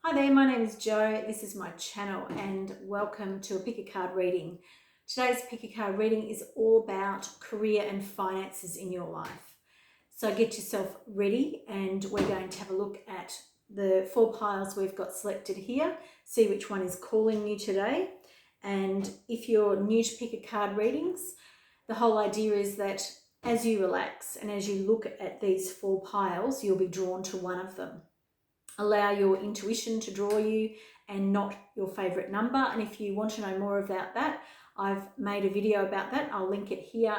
Hi there, my name is Jo. This is my channel and welcome to a pick a card reading. Today's pick a card reading is all about career and finances in your life. So get yourself ready and we're going to have a look at the 4 piles we've got selected here, see which one is calling you today. And if you're new to pick a card readings, the whole idea is that as you relax and as you look at these 4 piles, you'll be drawn to one of them. Allow your intuition to draw you and not your favourite number. And if you want to know more about that, I've made a video about that. I'll link it here,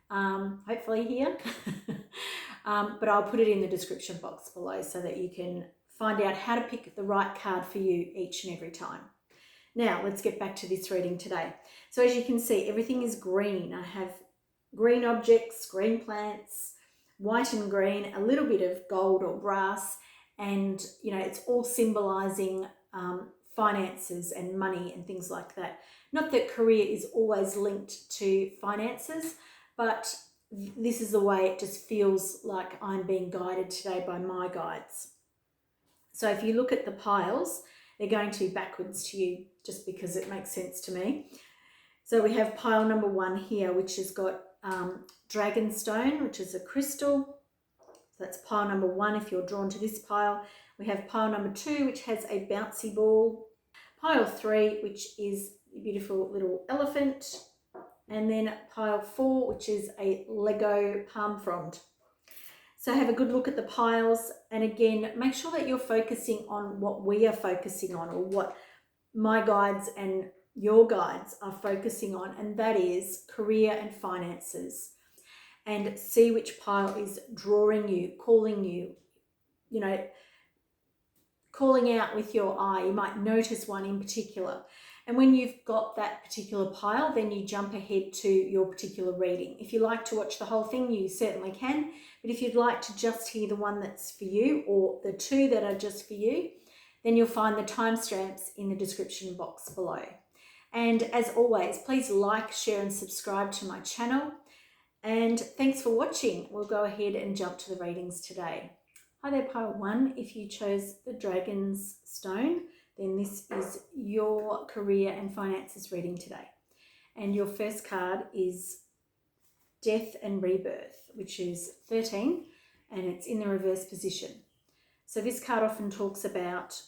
hopefully here, but I'll put it in the description box below so that you can find out how to pick the right card for you each and every time. Now, let's get back to this reading today. So as you can see, everything is green. I have green objects, green plants, white and green, a little bit of gold or brass, and it's all symbolizing finances and money and things like that. Not that career is always linked to finances, but this is the way it just feels like I'm being guided today by my guides. So if you look at the piles, they're going to be backwards to you just because it makes sense to me. So we have pile number 1 here, which has got dragonstone, which is a crystal. So that's pile number 1 if you're drawn to this pile. We have pile number 2, which has a bouncy ball. Pile 3, which is a beautiful little elephant. And then pile 4, which is a Lego palm frond. So have a good look at the piles. And again, make sure that you're focusing on what we are focusing on, or what my guides and your guides are focusing on. And that is career and finances. And see which pile is drawing you, calling you, calling out with your eye. You might notice one in particular. And when you've got that particular pile, then you jump ahead to your particular reading. If you like to watch the whole thing, you certainly can. But if you'd like to just hear the one that's for you, or the 2 that are just for you, then you'll find the timestamps in the description box below. And as always, please like, share and subscribe to my channel. And thanks for watching. We'll go ahead and jump to the readings today. Hi there, pile 1. If you chose the Dragon's Stone, then this is your career and finances reading today. And your first card is Death and Rebirth, which is 13, and it's in the reverse position. So this card often talks about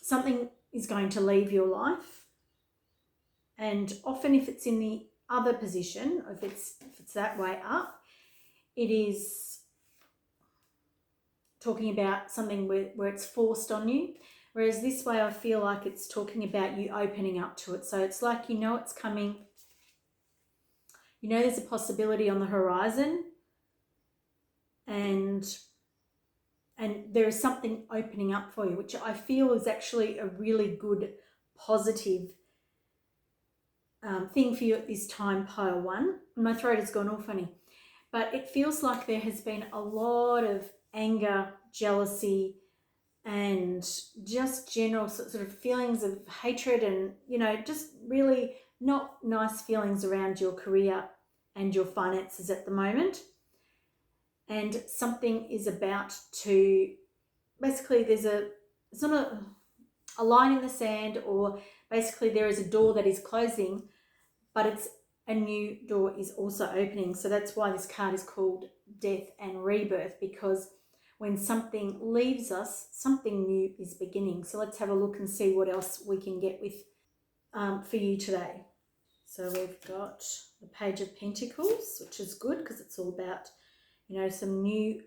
something is going to leave your life. And often if it's in the other position, if it's that way up, it is talking about something where it's forced on you. Whereas this way I feel like it's talking about you opening up to it. So it's like it's coming. There's a possibility on the horizon, and there is something opening up for you, which I feel is actually a really good, positive thing for you at this time, pile 1. My throat has gone all funny. But it feels like there has been a lot of anger, jealousy, and just general sort of feelings of hatred and, just really not nice feelings around your career and your finances at the moment. And something is about to, basically it's not a line in the sand, or basically there is a door that is closing, but it's a new door is also opening. So that's why this card is called Death and Rebirth, because when something leaves us, something new is beginning. So let's have a look and see what else we can get with for you today. So we've got the Page of Pentacles, which is good because it's all about, some new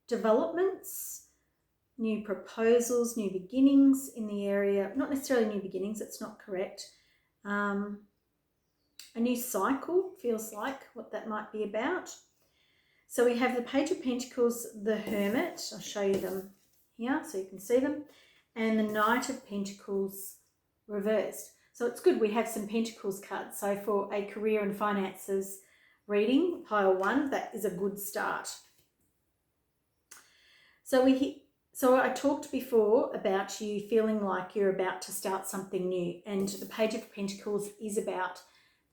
developments, new proposals, new beginnings in the area. Not necessarily new beginnings, that's not correct. A new cycle feels like what that might be about. So we have the Page of Pentacles, the Hermit. I'll show you them here so you can see them. And the Knight of Pentacles reversed. So it's good we have some Pentacles cards. So for a career and finances reading, pile 1, that is a good start. So I talked before about you feeling like you're about to start something new, and the Page of Pentacles is about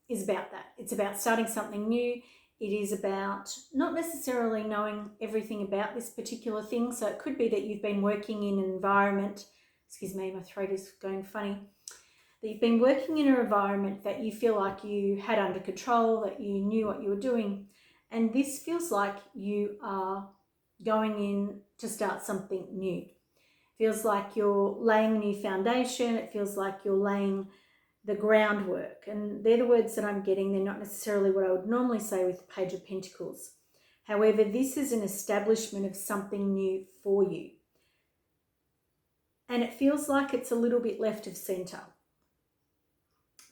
that. It's about starting something new. It is about not necessarily knowing everything about this particular thing. So it could be that you've been working in an environment, excuse me, my throat is going funny, that you've been working in an environment that you feel like you had under control, that you knew what you were doing. And this feels like you are going in to start something new. Feels like you're laying a new foundation. It feels like you're laying the groundwork. And they're the words that I'm getting. They're not necessarily what I would normally say with the Page of Pentacles. However, this is an establishment of something new for you. And it feels like it's a little bit left of center.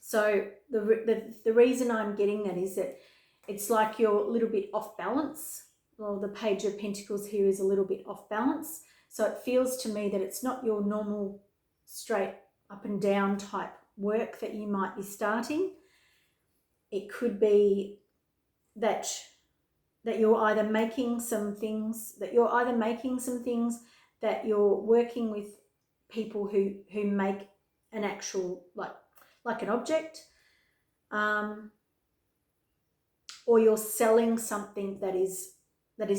So the reason I'm getting that is that it's like you're a little bit off balance. Well, the Page of Pentacles here is a little bit off balance. So it feels to me that it's not your normal straight up and down type work that you might be starting. It could be that you're either making some things, that you're working with people who make an actual, like an object, or you're selling something that is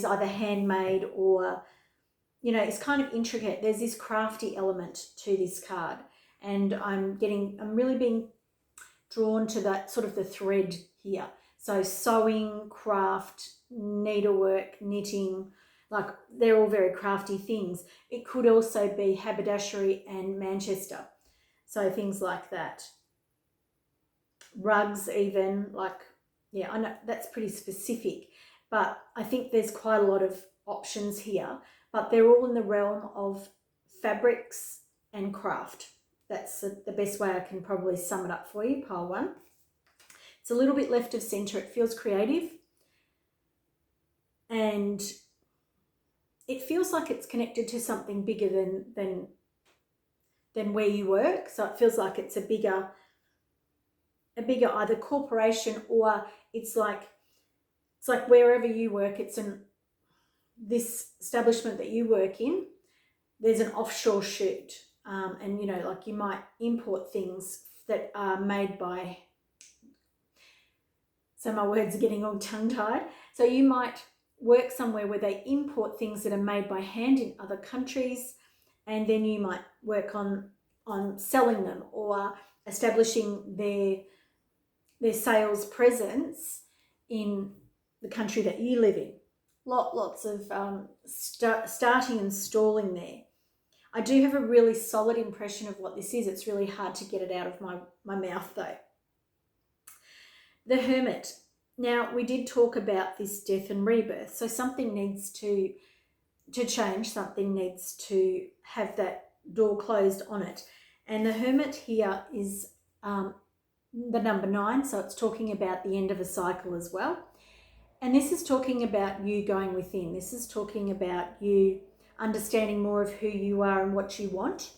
either handmade or, you know, it's kind of intricate. There's this crafty element to this card, and I'm really being drawn to that sort of the thread here. So sewing, craft, needlework, knitting, like they're all very crafty things. It could also be haberdashery and Manchester. So things like that. Rugs even, like, yeah, I know that's pretty specific, but I think there's quite a lot of options here, but they're all in the realm of fabrics and craft. That's the best way I can probably sum it up for you, pile one. It's a little bit left of center. It feels creative, and it feels like it's connected to something bigger than where you work. So it feels like it's a bigger either corporation, or it's like wherever you work, this establishment that you work in, there's an offshore shoot. And, you know, like you might import things that are made by, so my words are getting all tongue-tied. So you might work somewhere where they import things that are made by hand in other countries, and then you might work on selling them or establishing their sales presence in the country that you live in. Lots of starting and stalling there. I do have a really solid impression of what this is. It's really hard to get it out of my mouth though. The Hermit. Now, we did talk about this death and rebirth. So something needs to change. Something needs to have that door closed on it. And the Hermit here is the number 9. So it's talking about the end of a cycle as well. And this is talking about you going within. This is talking about you understanding more of who you are and what you want.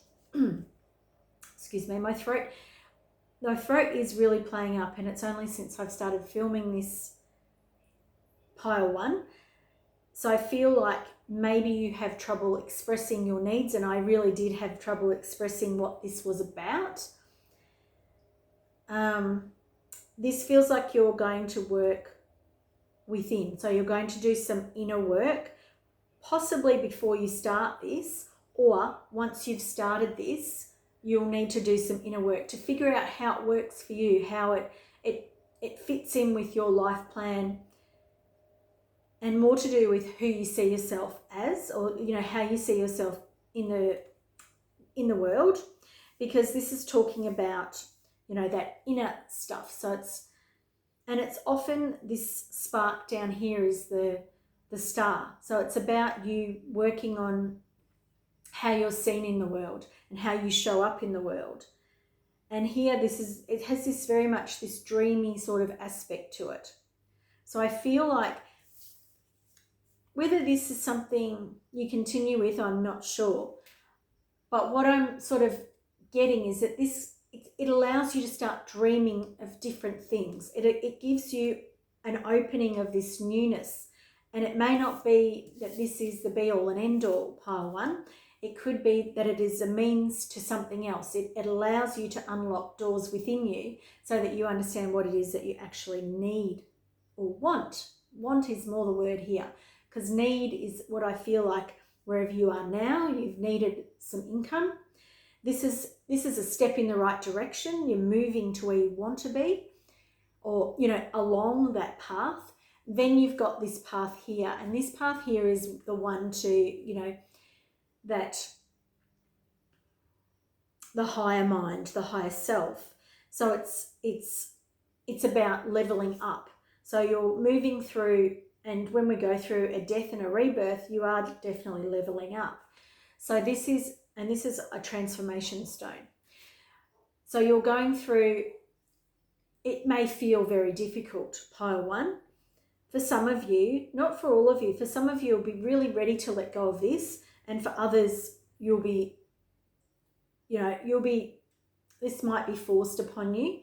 Excuse me, my throat is really playing up, and it's only since I've started filming this pile one. So I feel like maybe you have trouble expressing your needs, and I really did have trouble expressing what this was about. This feels like you're going to work within. So you're going to do some inner work, possibly before you start this, or once you've started this, you'll need to do some inner work to figure out how it works for you, how it fits in with your life plan, and more to do with who you see yourself as, or, you know, how you see yourself in the world, because this is talking about, you know, that inner stuff. So it's often this spark down here is the star. So it's about you working on how you're seen in the world and how you show up in the world. And here it has this very much this dreamy sort of aspect to it. So I feel like whether this is something you continue with, I'm not sure. But what I'm sort of getting is that it allows you to start dreaming of different things. It gives you an opening of this newness. And it may not be that this is the be-all and end-all, pile one. It could be that it is a means to something else. It allows you to unlock doors within you so that you understand what it is that you actually need or want Want is more the word here, because need is what I feel like wherever you are now, you've needed some income. This is a step in the right direction. You're moving to where you want to be, or, you know, along that path. Then you've got this path here, and this path here is the one to, you know, that the higher mind, the higher self. So it's about leveling up. So you're moving through, and when we go through a death and a rebirth, you are definitely leveling up. So this is a transformation stone. So you're going through, it may feel very difficult, pile one. For some of you, not for all of you, for some of you, you'll be really ready to let go of this. And for others, you'll be, this might be forced upon you,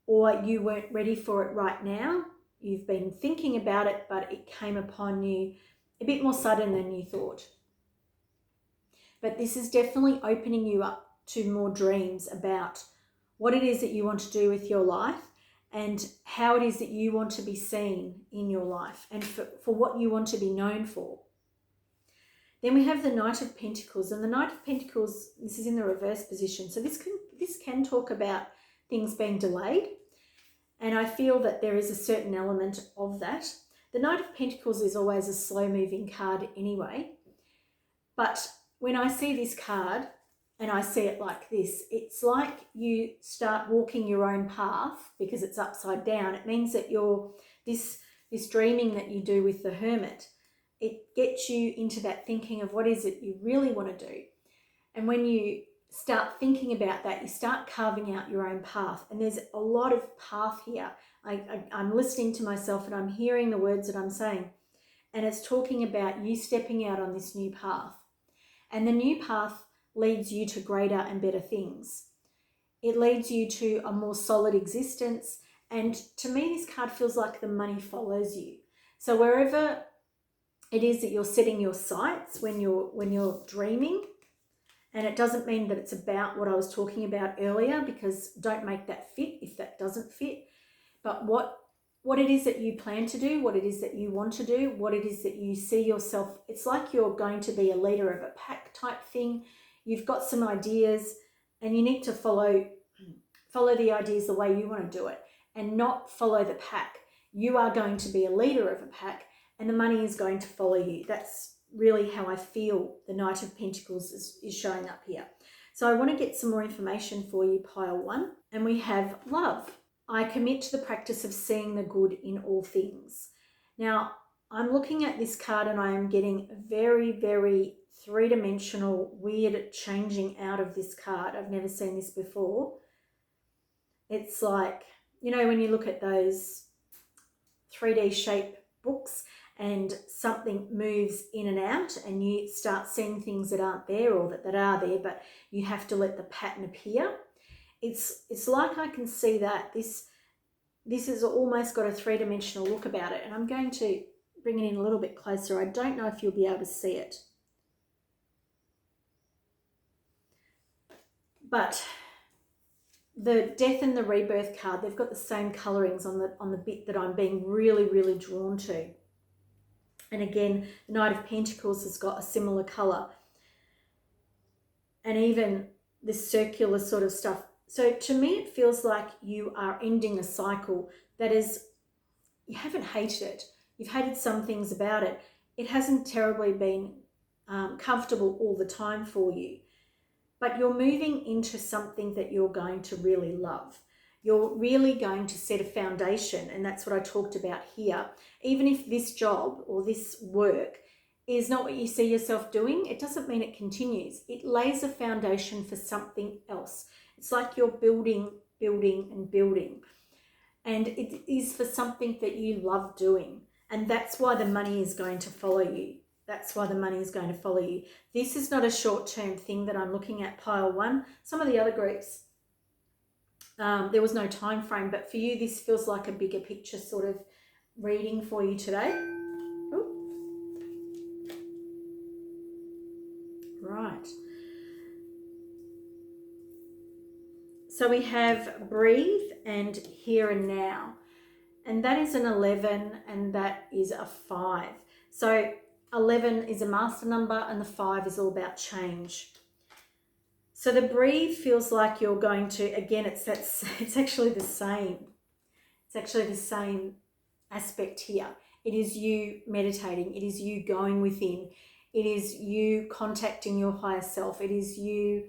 or you weren't ready for it right now. You've been thinking about it, but it came upon you a bit more sudden than you thought. But this is definitely opening you up to more dreams about what it is that you want to do with your life, and how it is that you want to be seen in your life, and for what you want to be known for. Then we have the Knight of Pentacles, and the Knight of Pentacles, this is in the reverse position. So this can talk about things being delayed, and I feel that there is a certain element of that. The Knight of Pentacles is always a slow-moving card anyway, but when I see this card, and I see it like this, it's like you start walking your own path because it's upside down. It means that this dreaming that you do with the Hermit, it gets you into that thinking of what is it you really want to do. And when you start thinking about that, you start carving out your own path. And there's a lot of path here. I'm listening to myself and I'm hearing the words that I'm saying. And it's talking about you stepping out on this new path. And the new path leads you to greater and better things. It leads you to a more solid existence. And to me, this card feels like the money follows you. So wherever it is that you're setting your sights when you're dreaming, and it doesn't mean that it's about what I was talking about earlier, because don't make that fit if that doesn't fit. But what it is that you plan to do, what it is that you want to do, what it is that you see yourself, it's like you're going to be a leader of a pack type thing. You've got some ideas and you need to follow the ideas the way you want to do it, and not follow the pack. You are going to be a leader of a pack, and the money is going to follow you. That's really how I feel the Knight of Pentacles is showing up here. So I want to get some more information for you, pile one. And we have love. I commit to the practice of seeing the good in all things. Now, I'm looking at this card and I am getting very, very three-dimensional, weird changing out of this card. I've never seen this before. It's like, you know, when you look at those 3D shape books and something moves in and out and you start seeing things that aren't there, or that are there, but you have to let the pattern appear. It's like I can see that this has almost got a three-dimensional look about it, and I'm going to bring it in a little bit closer. I don't know if you'll be able to see it. But the death and the rebirth card, they've got the same colorings on the bit that I'm being really, really drawn to. And again, the Knight of Pentacles has got a similar color. And even this circular sort of stuff. So to me, it feels like you are ending a cycle that is, you haven't hated it. You've hated some things about it. It hasn't terribly been comfortable all the time for you. But you're moving into something that you're going to really love. You're really going to set a foundation, and that's what I talked about here. Even if this job or this work is not what you see yourself doing, it doesn't mean it continues. It lays a foundation for something else. It's like you're building, and building. And it is for something that you love doing. And that's why the money is going to follow you. That's why the money is going to follow you. This is not a short-term thing that I'm looking at, pile one. Some of the other groups, there was no time frame, but for you, this feels like a bigger picture sort of reading for you today. Ooh. Right. So we have breathe and here and now. and that is an 11, and that is a 5. So 11 is a master number, and the 5 is all about change. So the breathe feels like you're going to, again, it's actually the same. It's actually the same aspect here. It is you meditating. It is you going within. It is you contacting your higher self. It is you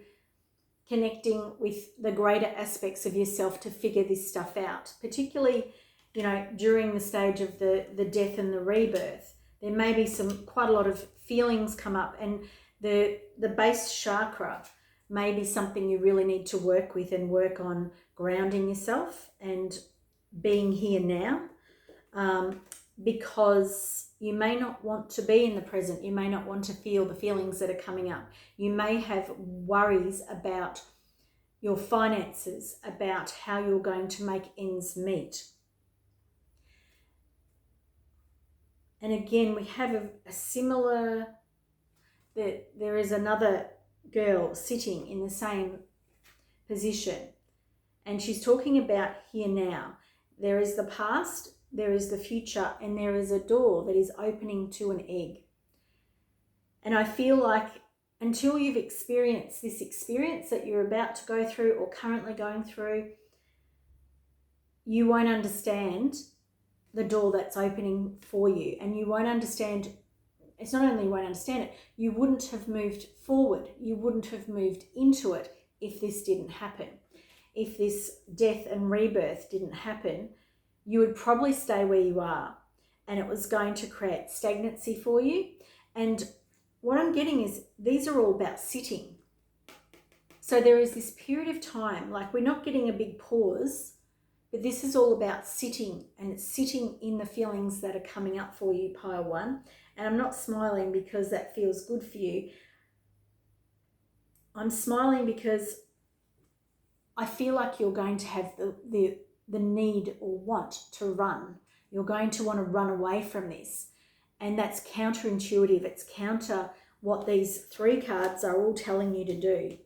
connecting with the greater aspects of yourself to figure this stuff out. Particularly, you know, during the stage of the death and the rebirth, there may be quite a lot of feelings come up, and the base chakra may be something you really need to work with and work on grounding yourself and being here now, because you may not want to be in the present. You may not want to feel the feelings that are coming up. You may have worries about your finances, about how you're going to make ends meet. And again, we have a similar, there is another girl sitting in the same position, and she's talking about here now. There is the past, there is the future, and there is a door that is opening to an egg. And I feel like until you've experienced this experience that you're about to go through or currently going through, you won't understand the door that's opening for you, and you won't understand. It's not only you won't understand it, you wouldn't have moved forward, you wouldn't have moved into it if this didn't happen. If this death and rebirth didn't happen, you would probably stay where you are, and it was going to create stagnancy for you. And what I'm getting is these are all about sitting. So there is this period of time, like we're not getting a big pause, but this is all about sitting, and it's sitting in the feelings that are coming up for you, pile 1. And I'm not smiling because that feels good for you. I'm smiling because I feel like you're going to have the need or want to run. You're going to want to run away from this. And that's counterintuitive. It's counter what these 3 cards are all telling you to do.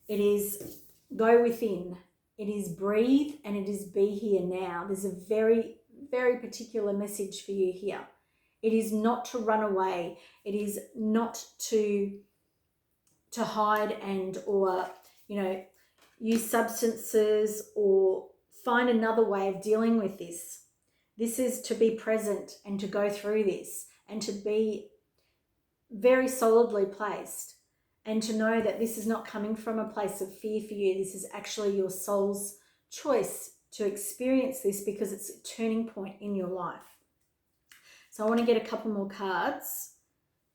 It is go within. It is breathe, and it is be here now. There's a very, very particular message for you here. It is not to run away. It is not to hide or, you know, use substances or find another way of dealing with this. This is to be present and to go through this and to be very solidly placed and to know that this is not coming from a place of fear for you. This is actually your soul's choice to experience this because it's a turning point in your life. So I want to get a couple more cards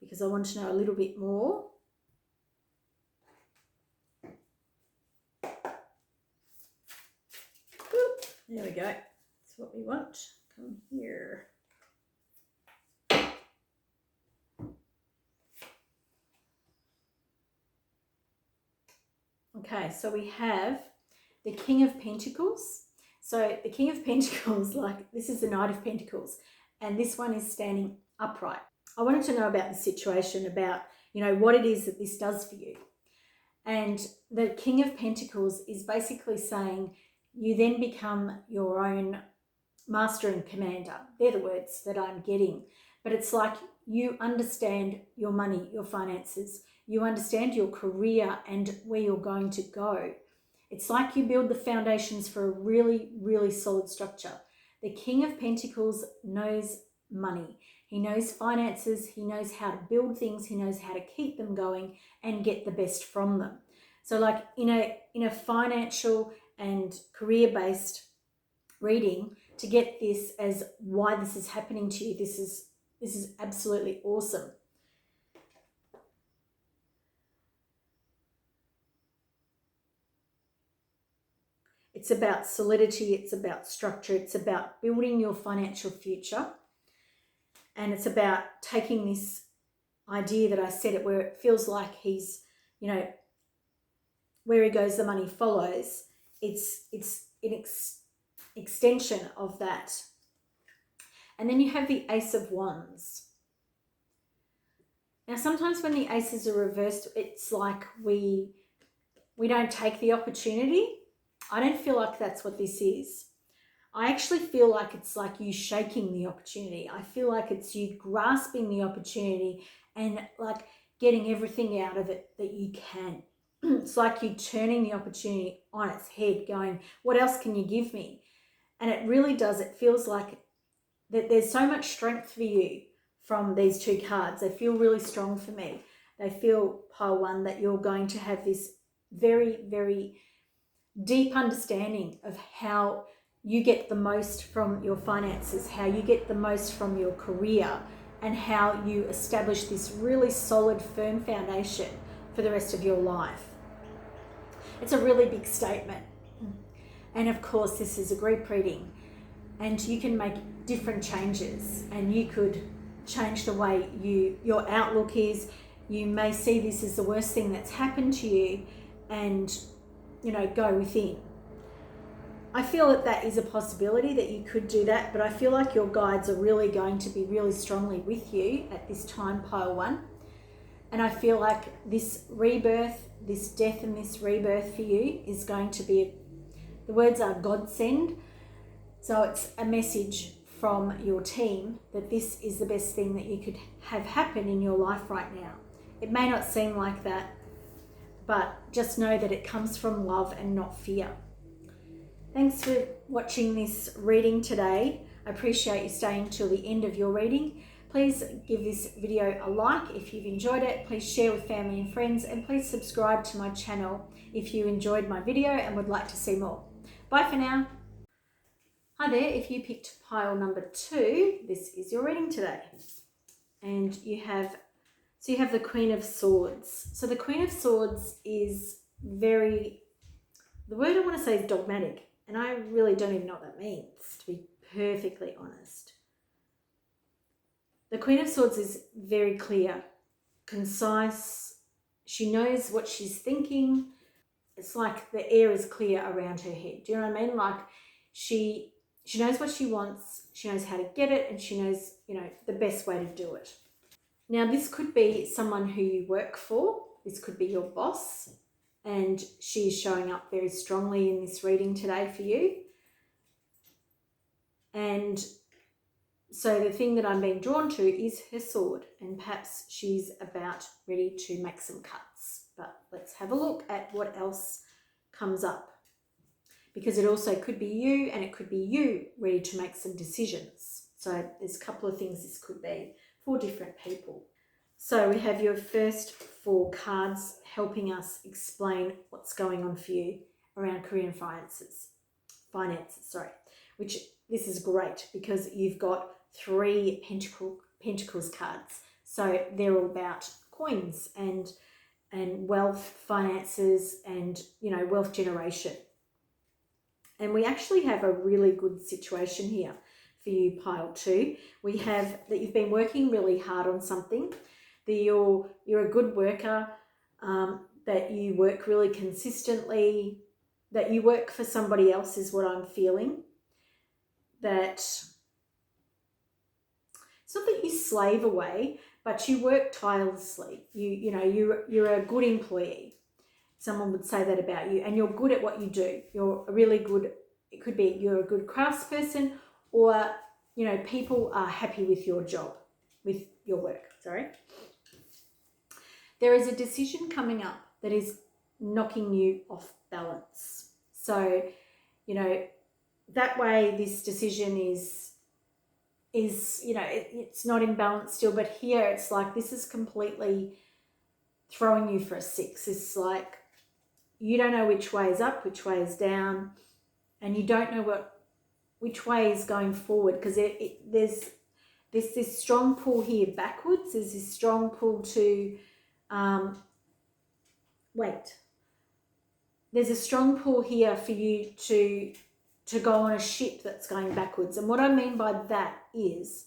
because I want to know a little bit more. There we go. That's what we want. Come here. Okay, so we have the King of Pentacles. So the King of Pentacles, like this is the Knight of Pentacles, and this one is standing upright. I wanted to know about the situation, about, you know, what it is that this does for you. And the King of Pentacles is basically saying you then become your own master and commander. They're the words that I'm getting. But it's like you understand your money, your finances. You understand your career and where you're going to go. It's like you build the foundations for a really, really solid structure. The King of Pentacles knows money. He knows finances. He knows how to build things. He knows how to keep them going and get the best from them. So like in a financial and career-based reading, to get this as why this is happening to you, this is absolutely awesome. It's about solidity, it's about structure, it's about building your financial future, and it's about taking this idea that I said it, where it feels like he's, you know, where he goes the money follows. It's an extension of that. And then you have the Ace of Wands. Now sometimes when the aces are reversed, it's like we don't take the opportunity. I don't feel like that's what this is. I actually feel like it's like you shaking the opportunity. I feel like it's you grasping the opportunity and like getting everything out of it that you can. It's like you turning the opportunity on its head, going, what else can you give me? And it really does. It feels like that there's so much strength for you from these two cards. They feel really strong for me. They feel, pile one, that you're going to have this very, very deep understanding of how you get the most from your finances, how you get the most from your career, and how you establish this really solid, firm foundation for the rest of your life. It's a really big statement. And of course, this is a group reading, and you can make different changes, and you could change the way your outlook is. You may see this as the worst thing that's happened to you and, go within. I feel that that is a possibility that you could do that, but I feel like your guides are really going to be really strongly with you at this time, pile one. And I feel like this rebirth, this death and this rebirth for you is going to be, the words are godsend. So it's a message from your team that this is the best thing that you could have happen in your life right now. It may not seem like that, but just know that it comes from love and not fear. Thanks for watching this reading today. I appreciate you staying till the end of your reading. Please give this video a like if you've enjoyed it. Please share with family and friends, and please subscribe to my channel if you enjoyed my video and would like to see more. Bye for now. Hi there, if you picked pile number 2, this is your reading today. And you have the Queen of Swords. So the Queen of Swords is the word I want to say is dogmatic. And I really don't even know what that means, to be perfectly honest. The Queen of Swords is very clear, concise. She knows what she's thinking. It's like the air is clear around her head. Do you know what I mean? Like she knows what she wants, she knows how to get it, and she knows, the best way to do it. Now, this could be someone who you work for. This could be your boss, and she's showing up very strongly in this reading today for you. And so the thing that I'm being drawn to is her sword, and perhaps she's about ready to make some cuts. But let's have a look at what else comes up, because it also could be you, and it could be you ready to make some decisions. So there's a couple of things this could be for different people. So we have your first 4 cards helping us explain what's going on for you around career and finances, which this is great because you've got 3 Pentacles cards. So they're all about coins and wealth, finances, and, wealth generation. And we actually have a really good situation here for you, pile 2. We have that you've been working really hard on something, that you're a good worker, that you work really consistently, that you work for somebody else is what I'm feeling. That it's not that you slave away, but you work tirelessly. You're a good employee. Someone would say that about you, and you're good at what you do. You're really good. It could be you're a good craftsperson, or people are happy with your job, with your work. There is a decision coming up that is knocking you off balance. So, that way this decision is it's not in balance still, but here it's like this is completely throwing you for a 6. It's like you don't know which way is up, which way is down, and you don't know which way is going forward, because there's this strong pull here backwards. There's this strong pull to there's a strong pull here for you to go on a ship that's going backwards. And what I mean by that is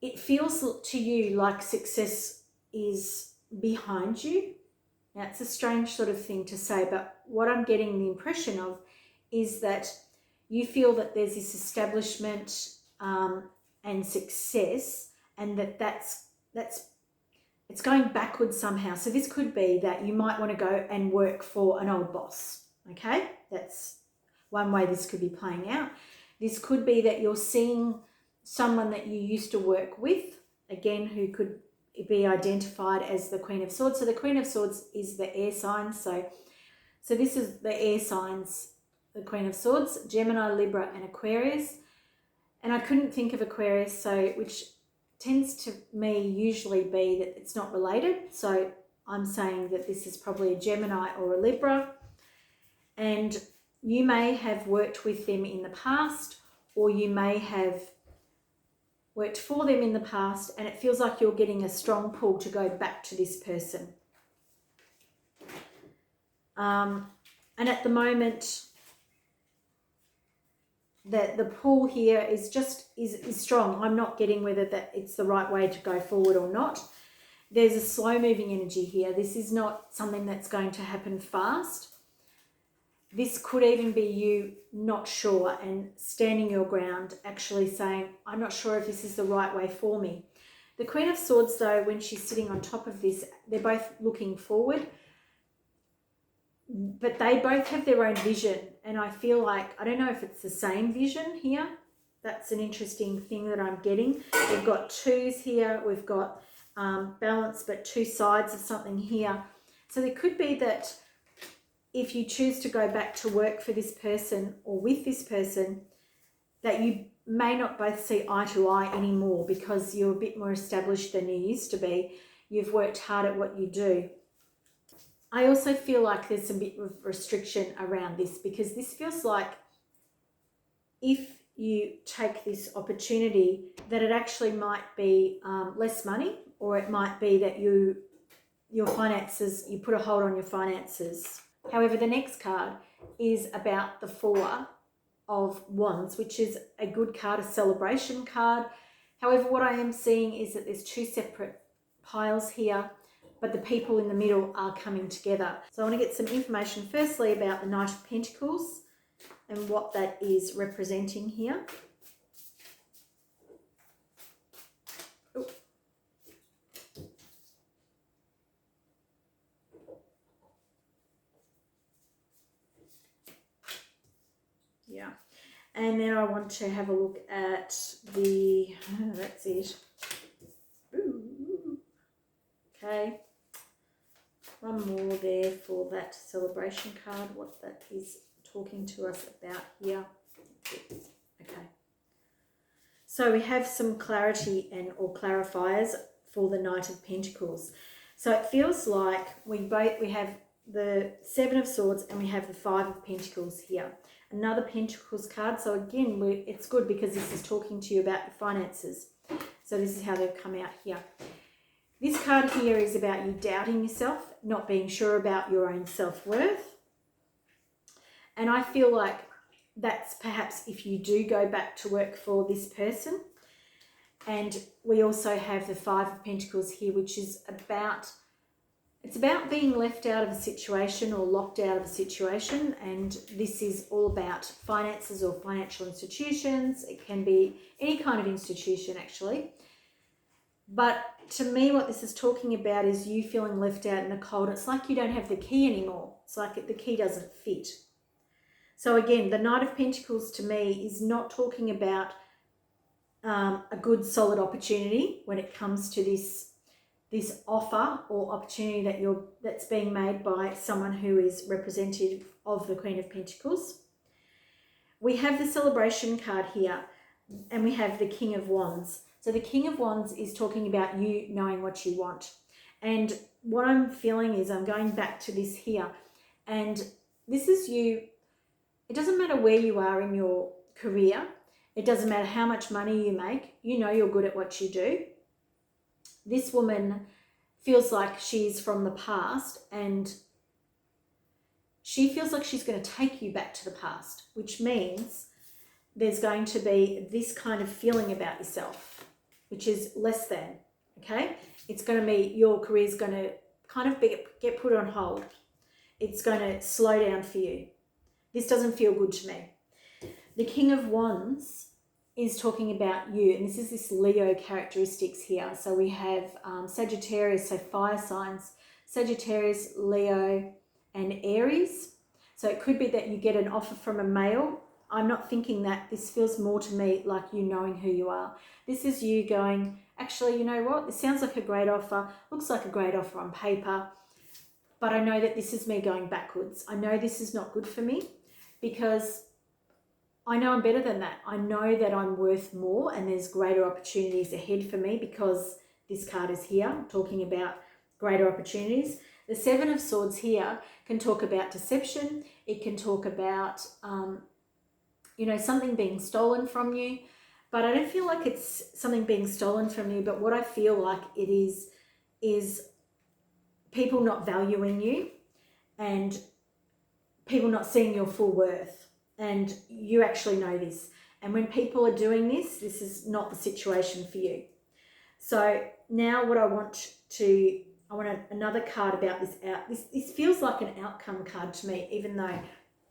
it feels to you like success is behind you. Now, it's a strange sort of thing to say, but what I'm getting the impression of is that you feel that there's this establishment and success, and that's it's going backwards somehow. So this could be that you might want to go and work for an old boss. Okay, that's one way this could be playing out. This could be that you're seeing someone that you used to work with, again, who could be identified as the Queen of Swords. So the Queen of Swords is the air sign. So this is the air signs, the Queen of Swords, Gemini, Libra, and Aquarius. And I couldn't think of Aquarius, which tends to me usually be that it's not related. So I'm saying that this is probably a Gemini or a Libra. And you may have worked with them in the past, or you may have worked for them in the past, and it feels like you're getting a strong pull to go back to this person. And at the moment, that the pull here is strong. I'm not getting whether that it's the right way to go forward or not. There's a slow moving energy here. This is not something that's going to happen fast. This could even be you not sure and standing your ground, actually saying, I'm not sure if this is the right way for me. The Queen of Swords, though, when she's sitting on top of this, they're both looking forward, but they both have their own vision. And I feel like, I don't know if it's the same vision here. That's an interesting thing that I'm getting. We've got twos here. We've got balance, but two sides of something here. So there could be that if you choose to go back to work for this person or with this person, that you may not both see eye to eye anymore because you're a bit more established than you used to be. You've worked hard at what you do. I also feel like there's a bit of restriction around this, because this feels like if you take this opportunity, that it actually might be less money, or it might be that your finances, you put a hold on your finances. However, the next card is about the Four of Wands, which is a good card, a celebration card. However, what I am seeing is that there's two separate piles here, but the people in the middle are coming together. So I want to get some information firstly about the Knight of Pentacles and what that is representing here. Ooh. Yeah. And then I want to have a look at the, that's it. Ooh. Okay. One more there for that celebration card, what that is talking to us about here. Okay. So we have some clarity or clarifiers for the Knight of Pentacles. So it feels like we have the Seven of Swords and we have the Five of Pentacles here. Another Pentacles card. So again, it's good because this is talking to you about your finances. So this is how they've come out here. This card here is about you doubting yourself, not being sure about your own self-worth. And I feel like that's perhaps if you do go back to work for this person. And we also have the Five of Pentacles here, which is it's about being left out of a situation or locked out of a situation. And this is all about finances or financial institutions. It can be any kind of institution, actually. But to me, what this is talking about is you feeling left out in the cold. It's like you don't have the key anymore. It's like the key doesn't fit. So again, the Knight of Pentacles to me is not talking about a good solid opportunity when it comes to this offer or opportunity that's being made by someone who is representative of the Queen of Pentacles. We have the celebration card here, and we have the King of Wands. So the King of Wands is talking about you knowing what you want. And what I'm feeling is I'm going back to this here. And this is you. It doesn't matter where you are in your career. It doesn't matter how much money you make. You know you're good at what you do. This woman feels like she's from the past, and she feels like she's going to take you back to the past, which means there's going to be this kind of feeling about yourself, which is less than, okay? It's going to be, your career's going to kind of get put on hold. It's going to slow down for you. This doesn't feel good to me. The King of Wands is talking about you, and this Leo characteristics here. So we have Sagittarius, so fire signs, Sagittarius, Leo, and Aries. So it could be that you get an offer from a male. I'm not thinking that. This feels more to me like you knowing who you are. This is you going, actually, you know what? This sounds like a great offer. Looks like a great offer on paper. But I know that this is me going backwards. I know this is not good for me because I know I'm better than that. I know that I'm worth more and there's greater opportunities ahead for me because this card is here talking about greater opportunities. The Seven of Swords here can talk about deception. It can talk about, something being stolen from you. But I don't feel like it's something being stolen from you. But what I feel like it is people not valuing you and people not seeing your full worth. And you actually know this. And when people are doing this, this is not the situation for you. So now what I want another card about this out. This feels like an outcome card to me, even though,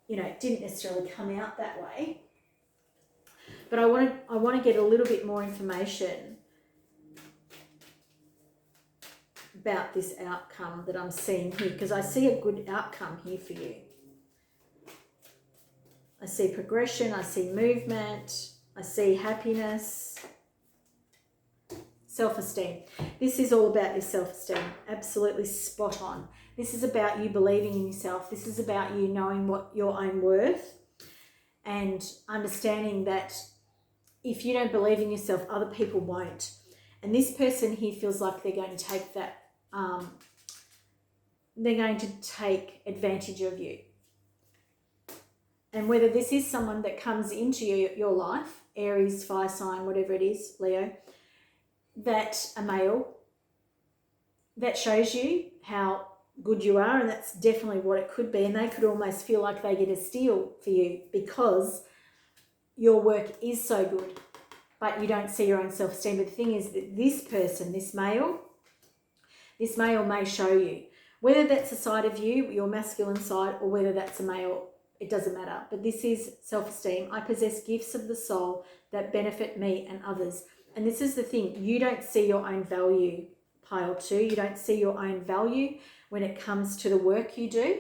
it didn't necessarily come out that way. But I want to get a little bit more information about this outcome that I'm seeing here, because I see a good outcome here for you. I see progression, I see movement, I see happiness, self-esteem. This is all about your self-esteem, absolutely spot on. This is about you believing in yourself. This is about you knowing what your own worth and understanding that if you don't believe in yourself, other people won't. And this person here feels like they're going to take that, they're going to take advantage of you. And whether this is someone that comes into your life, Aries, fire sign, whatever it is, Leo, that a male, that shows you how good you are, and that's definitely what it could be. And they could almost feel like they get a steal for you because your work is so good, but you don't see your own self-esteem. But the thing is that this person, this male may show you, whether that's a side of you, your masculine side, or whether that's a male, it doesn't matter. But this is self-esteem. I possess gifts of the soul that benefit me and others. And this is the thing. You don't see your own value, pile 2. You don't see your own value when it comes to the work you do.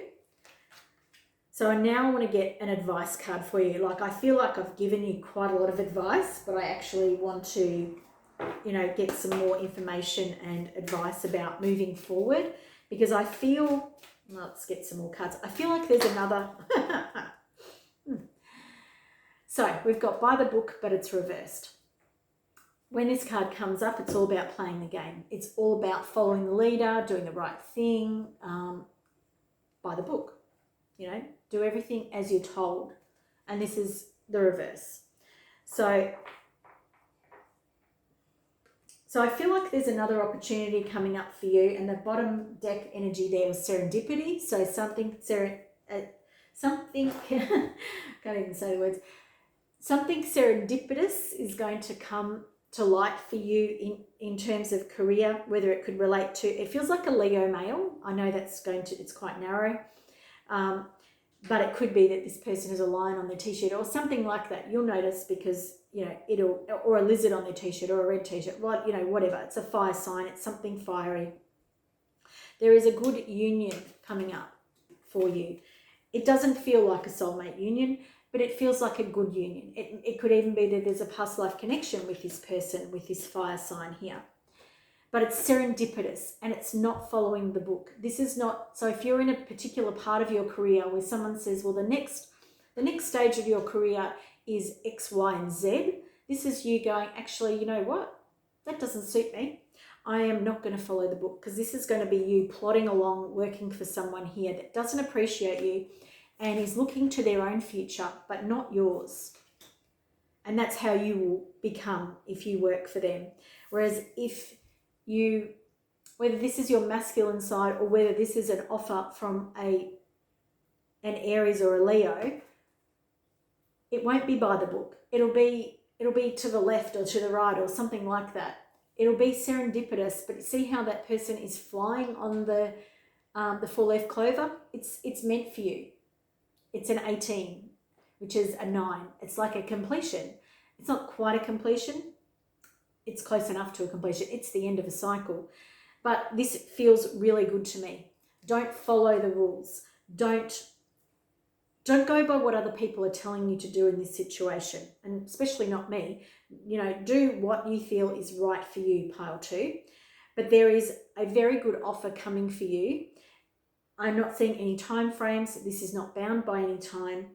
So now I want to get an advice card for you. Like, I feel like I've given you quite a lot of advice, but I actually want to, get some more information and advice about moving forward, because I feel, let's get some more cards. I feel like there's another. So we've got by the book, but it's reversed. When this card comes up, it's all about playing the game. It's all about following the leader, doing the right thing, by the book. Do everything as you're told. And this is the reverse. So I feel like there's another opportunity coming up for you. And the bottom deck energy there was serendipity. So something, can't even say the words. Something serendipitous is going to come to light for you in terms of career, whether it could relate to, it feels like a Leo male. I know it's quite narrow. But it could be that this person has a lion on their t-shirt or something like that. You'll notice because, or a lizard on their t-shirt or a red t-shirt, whatever. It's a fire sign. It's something fiery. There is a good union coming up for you. It doesn't feel like a soulmate union, but it feels like a good union. It could even be that there's a past life connection with this person, with this fire sign here. But it's serendipitous and it's not following the book. This is not, so if you're in a particular part of your career where someone says, well, the next stage of your career is X, Y, and Z, this is you going, actually, you know what? That doesn't suit me. I am not going to follow the book, because this is going to be you plodding along, working for someone here that doesn't appreciate you and is looking to their own future, but not yours. And that's how you will become if you work for them. Whereas if whether this is your masculine side or whether this is an offer from an Aries or a Leo, it won't be by the book. It'll be to the left or to the right or something like that. It'll be serendipitous, but see how that person is flying on the 4-leaf clover? It's meant for you. It's an 18, which is a 9. It's like a completion. It's not quite a completion. It's close enough to a completion. It's the end of a cycle. But this feels really good to me. Don't follow the rules. Don't Don't go by what other people are telling you to do in this situation, and especially not me. Do what you feel is right for you, pile 2. But there is a very good offer coming for you. I'm not seeing any time frames. This is not bound by any time.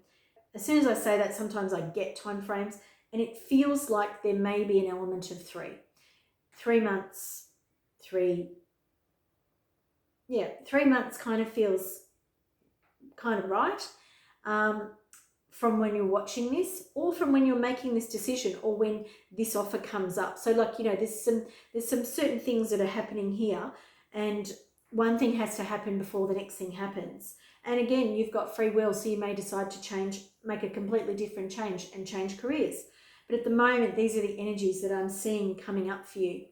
As soon as I say that, sometimes I get time frames, and it feels like there may be an element of 3. 3 months, 3 months kind of feels kind of right. From when you're watching this, or from when you're making this decision, or when this offer comes up. So there's some certain things that are happening here, and one thing has to happen before the next thing happens. And again, you've got free will, so you may decide to make a completely different change and change careers. But at the moment, these are the energies that I'm seeing coming up for you.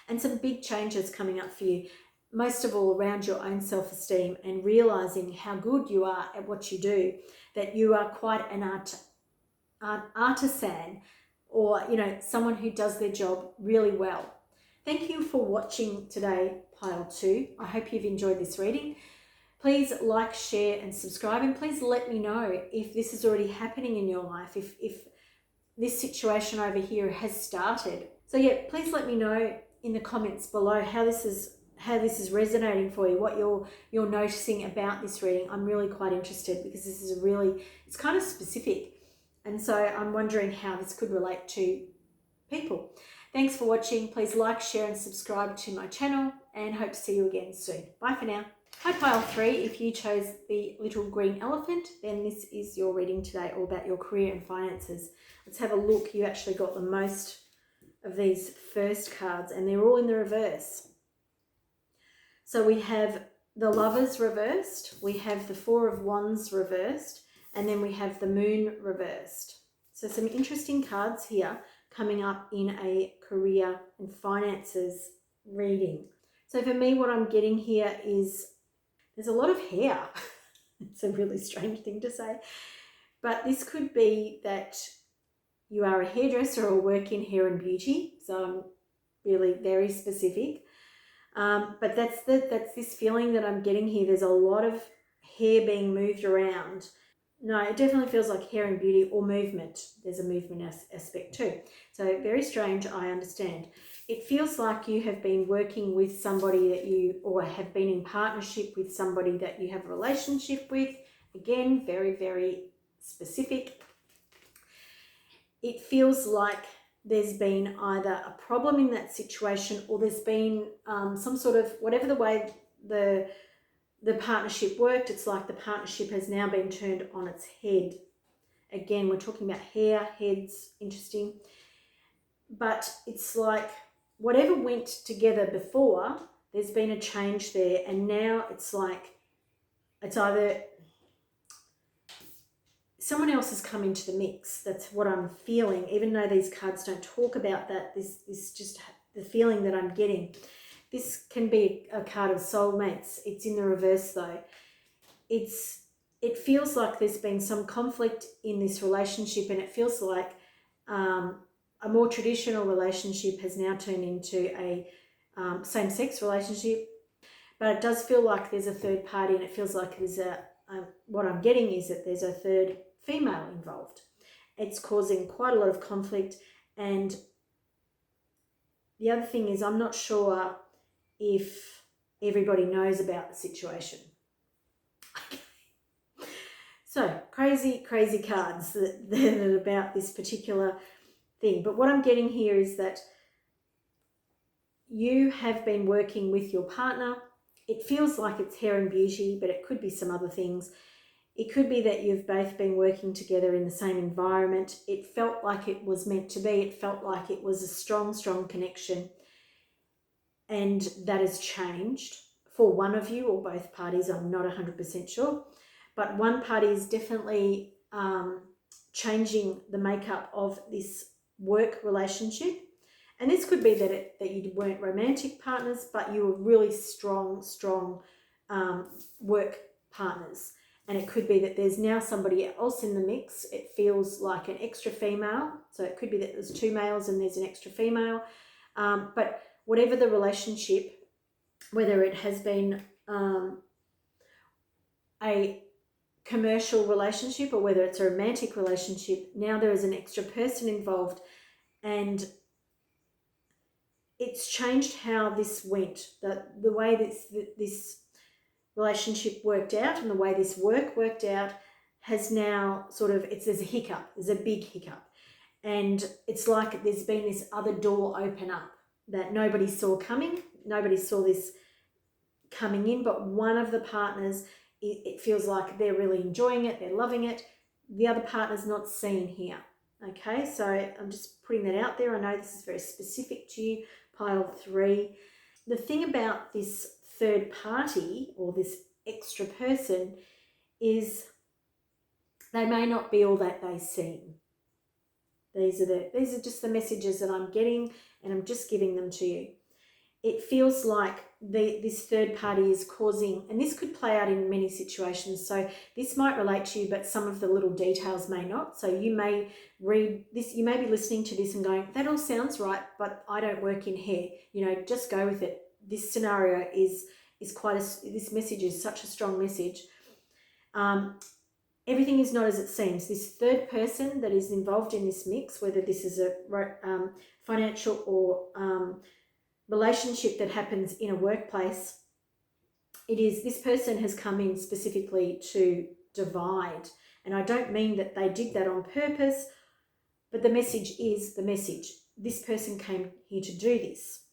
And some big changes coming up for you, most of all around your own self-esteem and realizing how good you are at what you do, that you are quite an artisan, or someone who does their job really well. Thank you for watching today, pile 2. I hope you've enjoyed this reading. Please like, share and subscribe, and please let me know if this is already happening in your life, if this situation over here has started. So yeah, please let me know in the comments below how this is resonating for you, what you're noticing about this reading. I'm really quite interested, because this is it's kind of specific, and so I'm wondering how this could relate to people. Thanks for watching. Please like, share and subscribe to my channel, and hope to see you again soon. Bye for now. Hi pile 3, if you chose the little green elephant, then this is your reading today, all about your career and finances. Let's have a look. You actually got the most of these first cards, and they're all in the reverse. So we have the Lovers reversed, we have the Four of Wands reversed, and then we have the Moon reversed. So some interesting cards here coming up in a career and finances reading. So for me, what I'm getting here is there's a lot of hair. It's a really strange thing to say, but this could be that you are a hairdresser or work in hair and beauty. So I'm really very specific. But that's this feeling that I'm getting here. There's a lot of hair being moved around. No, it definitely feels like hair and beauty, or movement. There's a movement aspect too. So very strange, I understand. It feels like you have been working with somebody or have been in partnership with somebody that you have a relationship with. Again, very, very specific. It feels like there's been either a problem in that situation, or there's been some sort of, whatever the way the partnership worked, it's like the partnership has now been turned on its head. Again, we're talking about hair, heads, interesting. But it's like whatever went together before, there's been a change there, and now it's like it's either someone else has come into the mix. That's what I'm feeling, even though these cards don't talk about that. This is just the feeling that I'm getting. This can be a card of soulmates. It's in the reverse though. It feels like there's been some conflict in this relationship, and it feels like a more traditional relationship has now turned into a same-sex relationship. But it does feel like there's a third party, and it feels like there's what I'm getting is that there's a third female involved. It's causing quite a lot of conflict. And the other thing is, I'm not sure if everybody knows about the situation. So crazy cards that are about this particular thing. But what I'm getting here is that you have been working with your partner. It feels like it's hair and beauty, but it could be some other things. It could be that you've both been working together in the same environment. It felt like it was meant to be. It felt like it was a strong connection. And that has changed for one of you or both parties. I'm not 100% sure. But one party is definitely changing the makeup of this work relationship. And this could be that you weren't romantic partners, but you were really strong work partners. And it could be that there's now somebody else in the mix. It feels like an extra female. So it could be that there's 2 males and there's an extra female. But whatever the relationship, whether it has been a commercial relationship or whether it's a romantic relationship, now there is an extra person involved, and it's changed how this went. The way this relationship worked out and the way this work worked out has now sort of, there's a hiccup, there's a big hiccup. And it's like there's been this other door open up that nobody saw coming. Nobody saw this coming in, but one of the partners, it feels like they're really enjoying it, they're loving it. The other partner's not seen here. Okay, so I'm just putting that out there. I know this is very specific to you, pile 3. The thing about this third party or this extra person is they may not be all that they seem. These are just the messages that I'm getting, and I'm just giving them to you. It feels like this third party is causing, and this could play out in many situations, so this might relate to you, but some of the little details may not. So you may read this, you may be listening to this and going, that all sounds right, but I don't work in hair. You know, just go with it. This scenario is quite this message is such a strong message. Everything is not as it seems. This third person that is involved in this mix, whether this is a financial or relationship that happens in a workplace, this person has come in specifically to divide. And I don't mean that they did that on purpose, but the message is the message. This person came here to do this.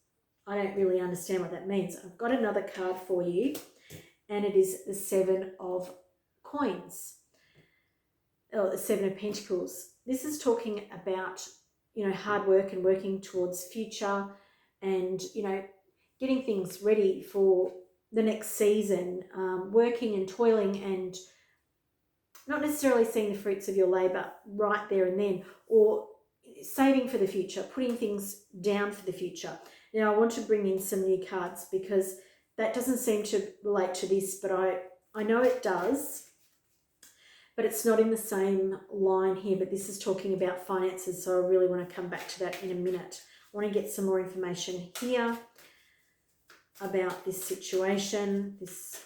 I don't really understand what that means. I've got another card for you, and it is the 7 of coins. Oh, the 7 of Pentacles. This is talking about, you know, hard work and working towards future and, you know, getting things ready for the next season, working and toiling and not necessarily seeing the fruits of your labour right there and then, or saving for the future, putting things down for the future. Now, I want to bring in some new cards because that doesn't seem to relate to this, but I know it does. But it's not in the same line here, but this is talking about finances, so I really want to come back to that in a minute. I want to get some more information here about this situation, this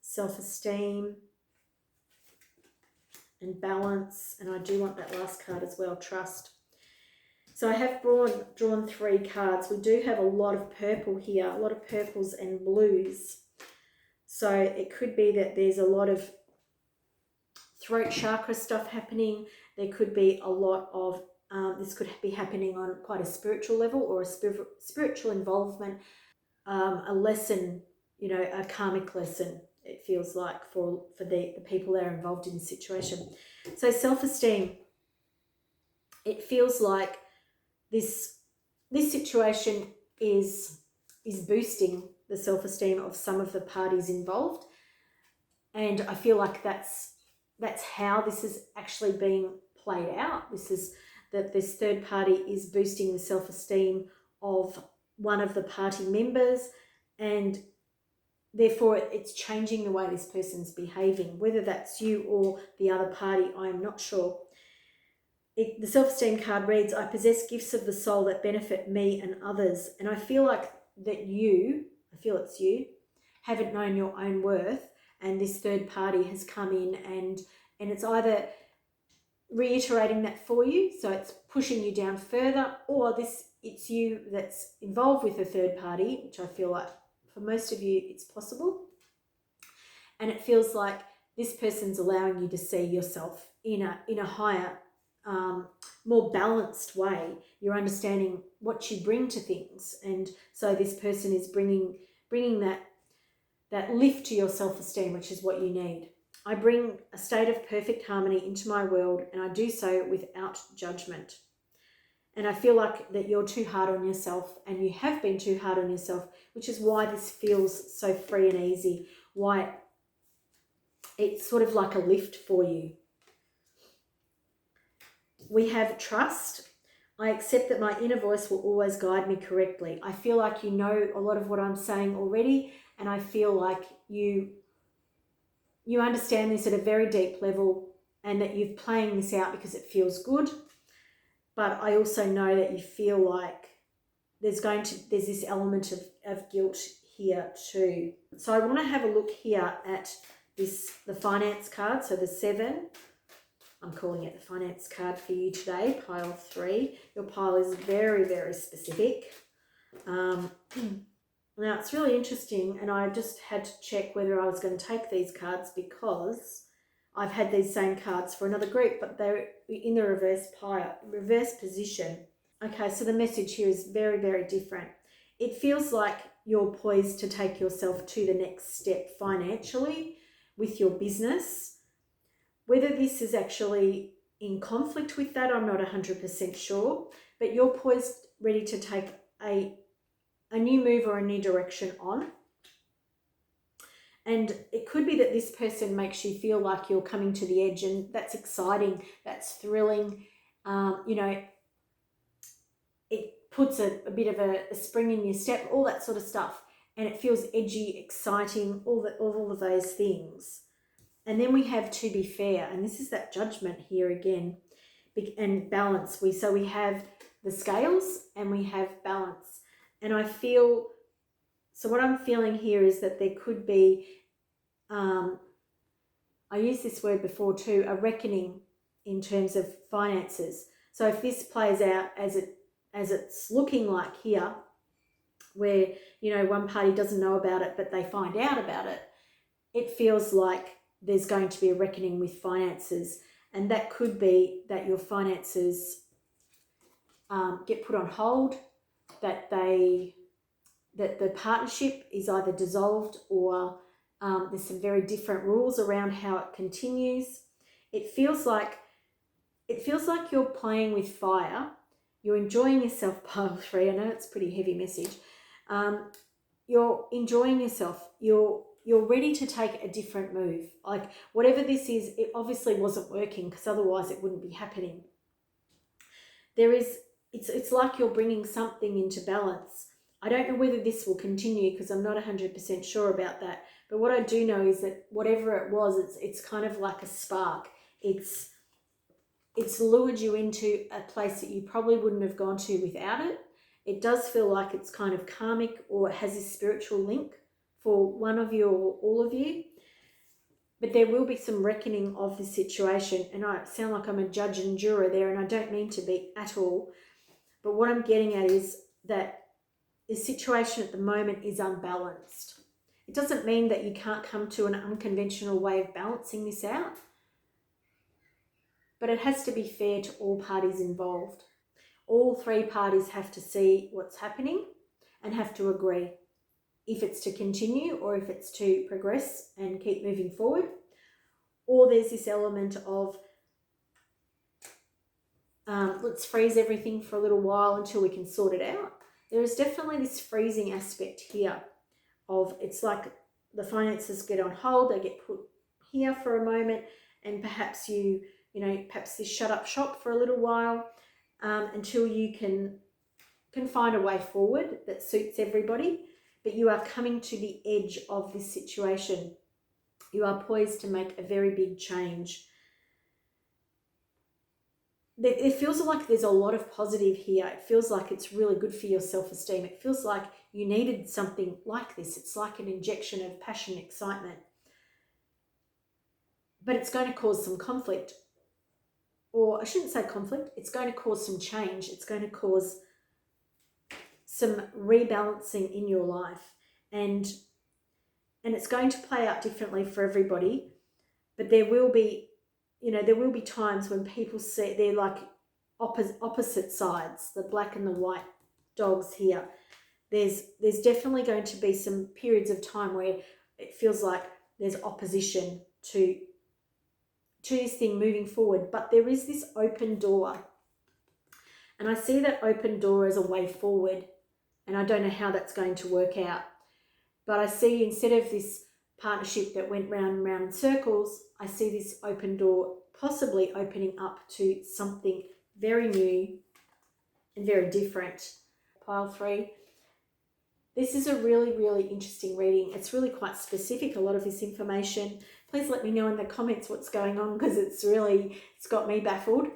self-esteem and balance, and I do want that last card as well, trust. So I have drawn 3 cards. We do have a lot of purple here, a lot of purples and blues. So it could be that there's a lot of throat chakra stuff happening. There could be a lot of, this could be happening on quite a spiritual level or a spiritual involvement, a lesson, you know, a karmic lesson, it feels like, for the people that are involved in this situation. So self-esteem, it feels like this situation is boosting the self-esteem of some of the parties involved, and I feel like that's how this is actually being played out. This is that this third party is boosting the self-esteem of one of the party members, and therefore it's changing the way this person's behaving, whether that's you or the other party. I am not sure. The self-esteem card reads, I possess gifts of the soul that benefit me and others. And I feel like that I feel it's you, haven't known your own worth, and this third party has come in and it's either reiterating that for you, so it's pushing you down further, or it's you that's involved with a third party, which I feel like for most of you it's possible. And it feels like this person's allowing you to see yourself in a higher, more balanced way. You're understanding what you bring to things, and so this person is bringing that lift to your self-esteem, which is what you need. I bring a state of perfect harmony into my world, and I do so without judgment. And I feel like that you're too hard on yourself, and you have been too hard on yourself, which is why this feels so free and easy, why it's sort of like a lift for you. We have trust. I accept that my inner voice will always guide me correctly. I feel like you know a lot of what I'm saying already, and I feel like you understand this at a very deep level, and that you're playing this out because it feels good. But I also know that you feel like there's this element of guilt here too. So I want to have a look here at the finance card. So the 7, I'm calling it the finance card for you today, pile 3. Your pile is very, very specific. Now it's really interesting, and I just had to check whether I was going to take these cards because I've had these same cards for another group, but they're in the reverse position. Okay, so the message here is very, very different. It feels like you're poised to take yourself to the next step financially with your business. Whether this is actually in conflict with that, I'm not 100% sure, but you're poised, ready to take a new move or a new direction on. And it could be that this person makes you feel like you're coming to the edge, and that's exciting, that's thrilling. You know, it puts a bit of a spring in your step, all that sort of stuff. And it feels edgy, exciting, all of those things. And then we have to be fair, and this is that judgment here again, and balance. So we have the scales and we have balance. And I feel, so what I'm feeling here is that there could be, I used this word before too, a reckoning in terms of finances. So if this plays out as it's looking like here, where, you know, one party doesn't know about it, but they find out about it, it feels like there's going to be a reckoning with finances. And that could be that your finances get put on hold, that the partnership is either dissolved or there's some very different rules around how it continues. It feels like you're playing with fire. You're enjoying yourself, pile 3. I know it's a pretty heavy message. You're enjoying yourself. You're ready to take a different move. Like whatever this is, it obviously wasn't working because otherwise it wouldn't be happening. It's like you're bringing something into balance. I don't know whether this will continue because I'm not 100% sure about that. But what I do know is that whatever it was, it's kind of like a spark. It's lured you into a place that you probably wouldn't have gone to without it. It does feel like it's kind of karmic, or it has a spiritual link for one of you or all of you. But there will be some reckoning of the situation. And I sound like I'm a judge and juror there, and I don't mean to be at all. But what I'm getting at is that the situation at the moment is unbalanced. It doesn't mean that you can't come to an unconventional way of balancing this out, but it has to be fair to all parties involved. All 3 parties have to see what's happening and have to agree if it's to continue or if it's to progress and keep moving forward. Or there's this element of let's freeze everything for a little while until we can sort it out. There is definitely this freezing aspect here of, it's like the finances get on hold, they get put here for a moment, and perhaps perhaps this shut up shop for a little while until you can find a way forward that suits everybody. But you are coming to the edge of this situation. You are poised to make a very big change. It feels like there's a lot of positive here. It feels like it's really good for your self-esteem. It feels like you needed something like this. It's like an injection of passion, excitement. But it's going to cause some conflict. Or I shouldn't say conflict. It's going to cause some change. It's going to cause some rebalancing in your life. And it's going to play out differently for everybody. But there will be times when people see they're like opposite sides, the black and the white dogs here. There's definitely going to be some periods of time where it feels like there's opposition to this thing moving forward, but there is this open door. And I see that open door as a way forward, and I don't know how that's going to work out. But I see, instead of this partnership that went round and round in circles, I see this open door possibly opening up to something very new and very different. Pile 3. This is a really, really interesting reading. It's really quite specific, a lot of this information. Please let me know in the comments what's going on, because it's got me baffled.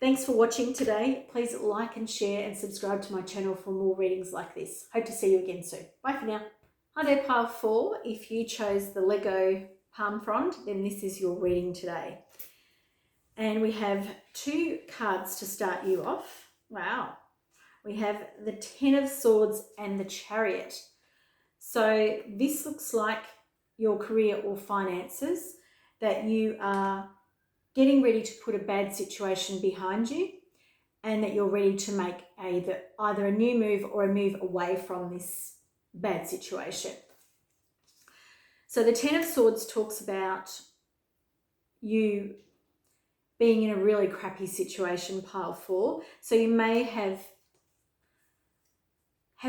Thanks for watching today. Please like and share and subscribe to my channel for more readings like this. Hope to see you again soon. Bye for now. Hi there, pile 4. If you chose the Lego palm frond, then this is your reading today. And we have 2 cards to start you off. Wow. We have the Ten of Swords and the Chariot. So this looks like your career or finances, that you are getting ready to put a bad situation behind you, and that you're ready to make either a new move or a move away from this bad situation. So the Ten of Swords talks about you being in a really crappy situation, pile 4. So you may have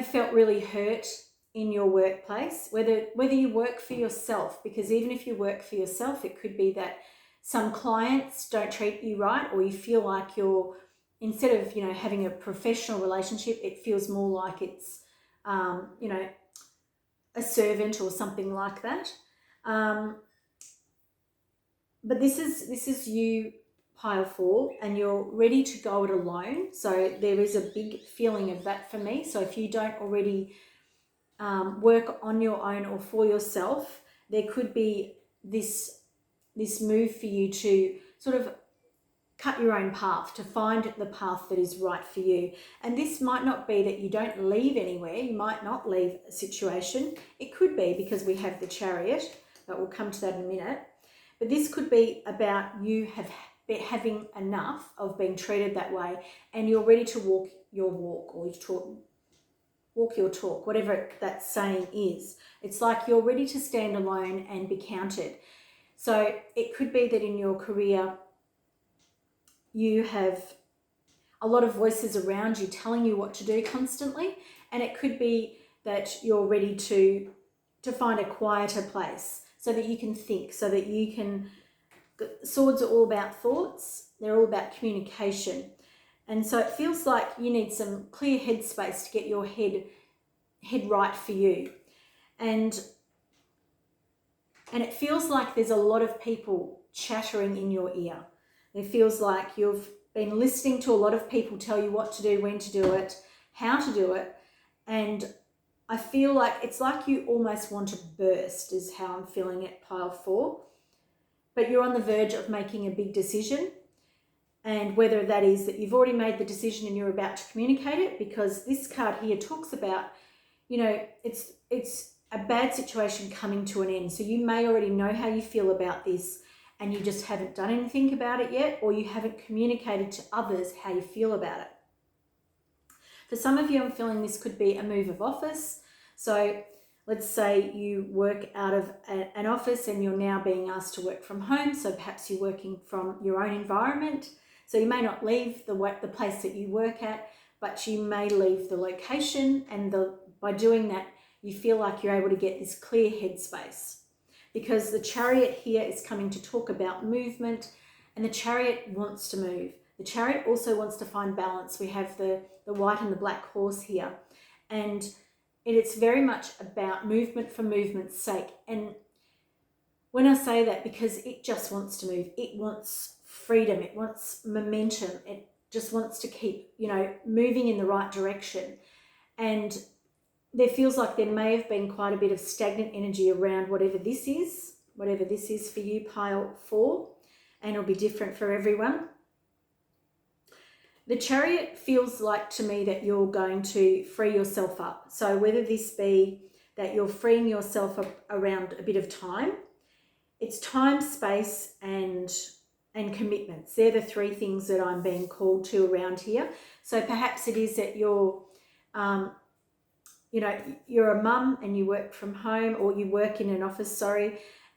felt really hurt in your workplace, whether you work for yourself, because even if you work for yourself, it could be that some clients don't treat you right, or you feel like you're, instead of, having a professional relationship, it feels more like it's, a servant or something like that. But this is you, pile 4, and you're ready to go it alone. So there is a big feeling of that for me. So if you don't already work on your own or for yourself, there could be this move for you to sort of cut your own path, to find the path that is right for you. And this might not be that you don't leave anywhere. You might not leave a situation. It could be because we have the Chariot, but we'll come to that in a minute. But this could be about you having enough of being treated that way, and you're ready to walk your walk, or walk your talk, whatever that saying is. It's like you're ready to stand alone and be counted. So it could be that in your career, you have a lot of voices around you telling you what to do constantly, and it could be that you're ready to find a quieter place so that you can think, so that you can. Swords are all about thoughts. They're all about communication. And so it feels like you need some clear headspace to get your head right for you. And it feels like there's a lot of people chattering in your ear. It feels like you've been listening to a lot of people tell you what to do, when to do it, how to do it. And I feel like it's like you almost want to burst, is how I'm feeling it, pile 4. But you're on the verge of making a big decision. And whether that is that you've already made the decision and you're about to communicate it, because this card here talks about, it's a bad situation coming to an end. So you may already know how you feel about this, and you just haven't done anything about it yet, or you haven't communicated to others how you feel about it. For some of you, I'm feeling this could be a move of office. So let's say you work out of an office and you're now being asked to work from home. So perhaps you're working from your own environment. So you may not leave the place that you work at, but you may leave the location, and by doing that, you feel like you're able to get this clear headspace. Because the Chariot here is coming to talk about movement, and the Chariot wants to move. The Chariot also wants to find balance. We have the white and the black horse here. And it's very much about movement for movement's sake. And when I say that, because it just wants to move, it wants freedom, it wants momentum, it just wants to keep, moving in the right direction. And there feels like there may have been quite a bit of stagnant energy around whatever this is for you, pile 4, and it'll be different for everyone. The Chariot feels like to me that you're going to free yourself up. So whether this be that you're freeing yourself up around a bit of time, it's time, space, and commitments. They're the 3 things that I'm being called to around here. So perhaps it is that you're a mum and you work from home, or you work in an office,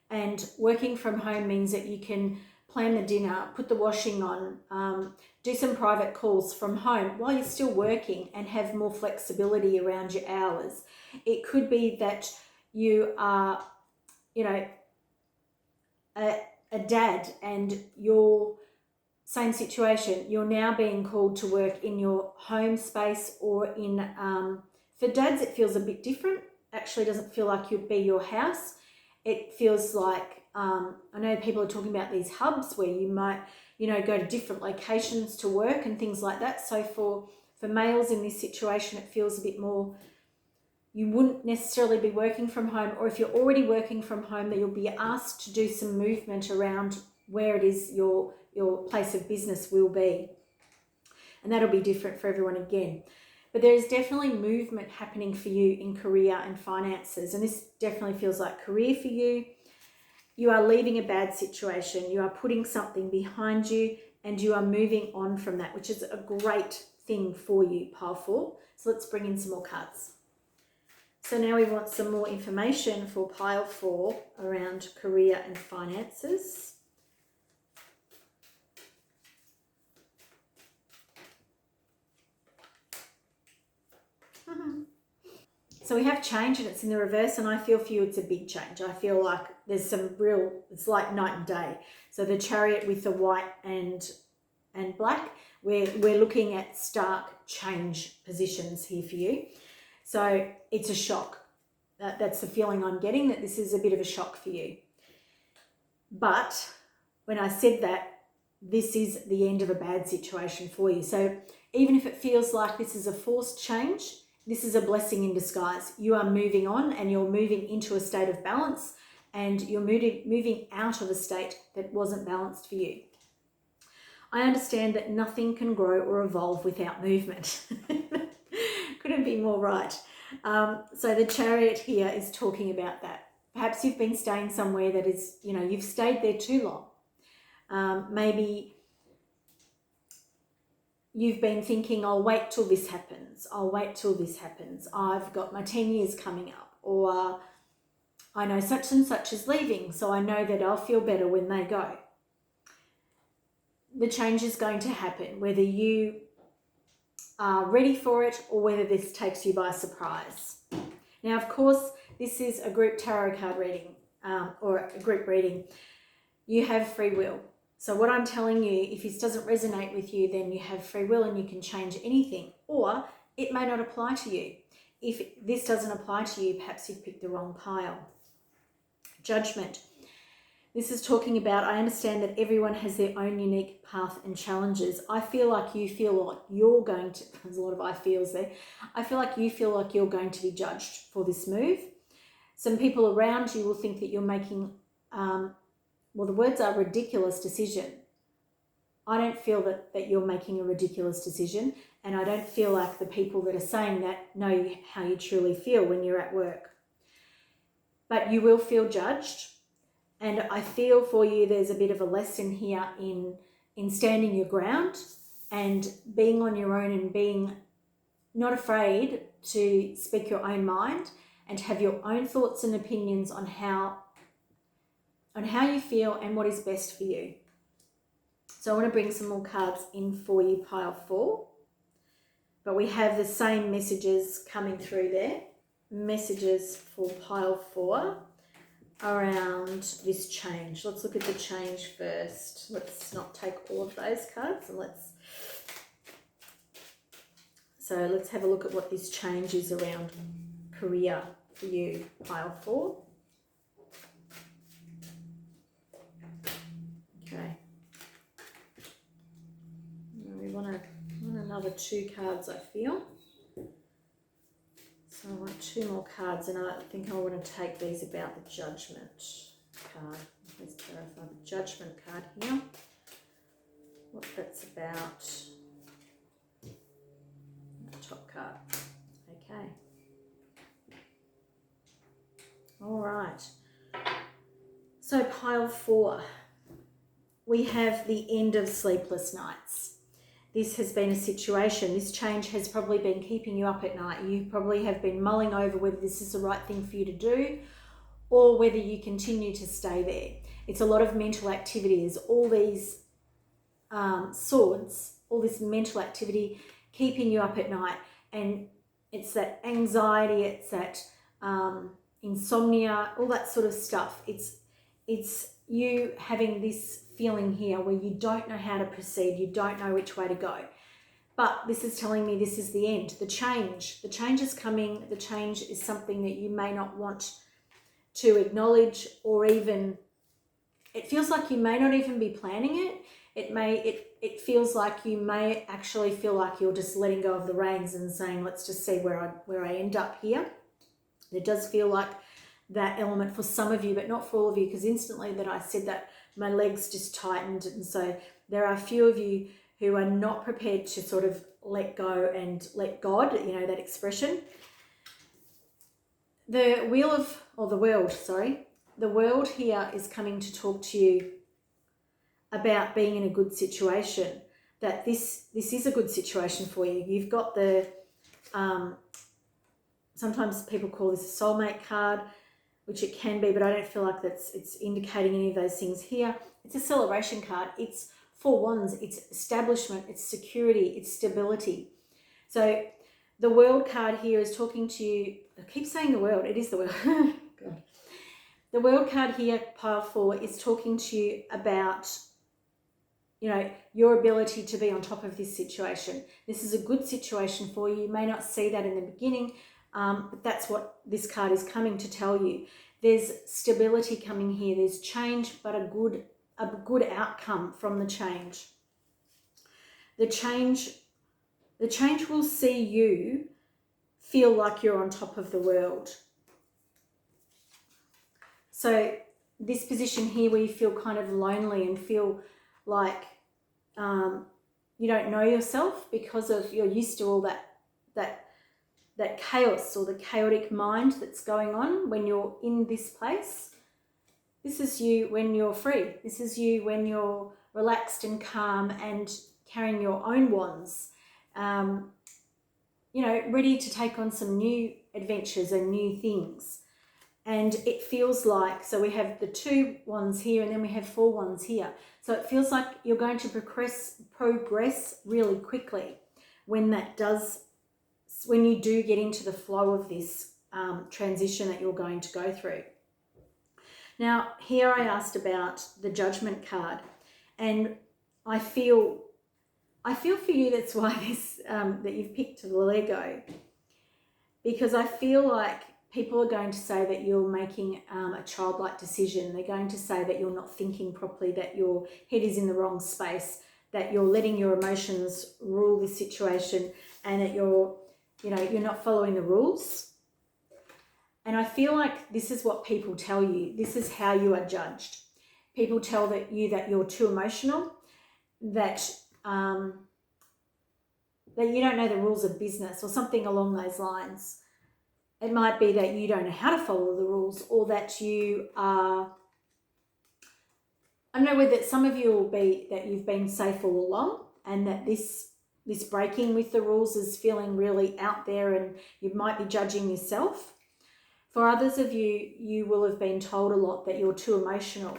and working from home means that you can plan the dinner, put the washing on, do some private calls from home while you're still working, and have more flexibility around your hours. It could be that you are, a dad, and you're same situation. You're now being called to work in your home space, or in, for dads, it feels a bit different. Actually, doesn't feel like you'd be your house. It feels like, I know people are talking about these hubs where you might, go to different locations to work and things like that. So for males in this situation, it feels a bit more you wouldn't necessarily be working from home, or if you're already working from home, that you'll be asked to do some movement around where it is your place of business will be. And that'll be different for everyone again. But there is definitely movement happening for you in career and finances. And this definitely feels like career for you. You are leaving a bad situation. You are putting something behind you and you are moving on from that, which is a great thing for you, pile 4. So let's bring in some more cards. So now we want some more information for pile 4 around career and finances. So we have change and it's in the reverse, and I feel for you it's a big change. I feel like there's some real, it's like night and day. So the Chariot with the white and black, we're looking at stark change positions here for you. So it's a shock. That's the feeling I'm getting, that this is a bit of a shock for you. But when I said that, this is the end of a bad situation for you. So even if it feels like this is a forced change, this is a blessing in disguise. You are moving on and you're moving into a state of balance, and you're moving out of a state that wasn't balanced for you. I understand that nothing can grow or evolve without movement. Couldn't be more right. So the Chariot here is talking about that. Perhaps you've been staying somewhere that is, you've stayed there too long. Maybe you've been thinking, I'll wait till this happens. I'll wait till this happens. I've got my 10 years coming up. Or I know such and such is leaving, so I know that I'll feel better when they go. The change is going to happen, whether you are ready for it or whether this takes you by surprise. Now, of course, this is a group tarot card reading or a group reading. You have free will. So what I'm telling you, if this doesn't resonate with you, then you have free will and you can change anything, or it may not apply to you. If this doesn't apply to you, perhaps you've picked the wrong pile. Judgment. This is talking about, I understand that everyone has their own unique path and challenges. I feel like you feel like you're going to, there's a lot of I feels there. I feel like you feel like you're going to be judged for this move. Some people around you will think that you're making, well, the words are ridiculous decision. I don't feel that you're making a ridiculous decision, and I don't feel like the people that are saying that know how you truly feel when you're at work. But you will feel judged. And I feel for you there's a bit of a lesson here in standing your ground and being on your own and being not afraid to speak your own mind and have your own thoughts and opinions on how you feel and what is best for you. So I want to bring some more cards in for you, pile 4. But we have the same messages coming through there. Messages for pile 4. Around this change. Let's look at the change first. Let's not take all of those cards, and let's have a look at what this change is around career for you, pile 4. Okay. We want another 2 cards, I feel. So I want 2 more cards, and I think I want to take these about the Judgment card. Let's clarify the Judgment card here. What that's about. The top card. Okay. All right. So pile 4. We have the end of sleepless nights. This has been a situation, this change has probably been keeping you up at night. You probably have been mulling over whether this is the right thing for you to do or whether you continue to stay there. It's a lot of mental activity. There's all these swords, all this mental activity keeping you up at night. And it's that anxiety, it's that insomnia, all that sort of stuff. It's you having this feeling here where you don't know how to proceed, you don't know which way to go. But this is telling me this is the end, the change is coming. The change is something that you may not want to acknowledge, or even, it feels like you may not even be planning it. It feels like you may actually feel like you're just letting go of the reins and saying, let's just see where I end up here. There does feel like that element for some of you, but not for all of you, because instantly that I said that, my legs just tightened. And so there are a few of you who are not prepared to sort of let go and let God, you know, that expression. The world here is coming to talk to you about being in a good situation, that this is a good situation for you. You've got the, sometimes people call this a soulmate card, which it can be, but I don't feel like it's indicating any of those things here. It's a celebration card. It's 4 wands. It's establishment. It's security. It's stability. So the world card here is talking to you. I keep saying the world. It is the world. God. The world card here, pile 4, is talking to you about, you know, your ability to be on top of this situation. This is a good situation for you. You may not see that in the beginning, but that's what this card is coming to tell you. There's stability coming here. There's change, but a good outcome from the change. The change will see you feel like you're on top of the world. So this position here where you feel kind of lonely and feel like you don't know yourself because of you're used to all that chaos or the chaotic mind that's going on when you're in this place. This is you when you're free. This is you when you're relaxed and calm and carrying your own wands. You know, ready to take on some new adventures and new things. And it feels like, so we have the 2 wands here and then we have 4 wands here. So it feels like you're going to progress really quickly when you do get into the flow of this transition that you're going to go through. Now, here I asked about the Judgment card, and I feel for you that's why this that you've picked the Lego, because I feel like people are going to say that you're making a childlike decision. They're going to say that you're not thinking properly, that your head is in the wrong space, that you're letting your emotions rule this situation, and that you're not following the rules. And I feel like this is what people tell you. This is how you are judged. People tell you that you're too emotional, that you don't know the rules of business or something along those lines. It might be that you don't know how to follow the rules, or that you are, I don't know whether some of you will be that you've been safe all along, and that this breaking with the rules is feeling really out there and you might be judging yourself. For others of you, you will have been told a lot that you're too emotional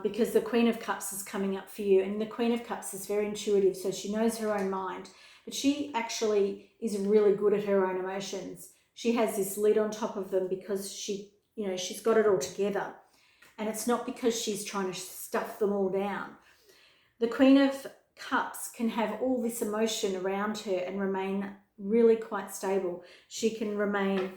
because the Queen of Cups is coming up for you, and the Queen of Cups is very intuitive, so she knows her own mind, but she actually is really good at her own emotions. She has this lid on top of them because she's got it all together. And it's not because she's trying to stuff them all down. The Queen of Cups can have all this emotion around her and remain really quite stable. She can remain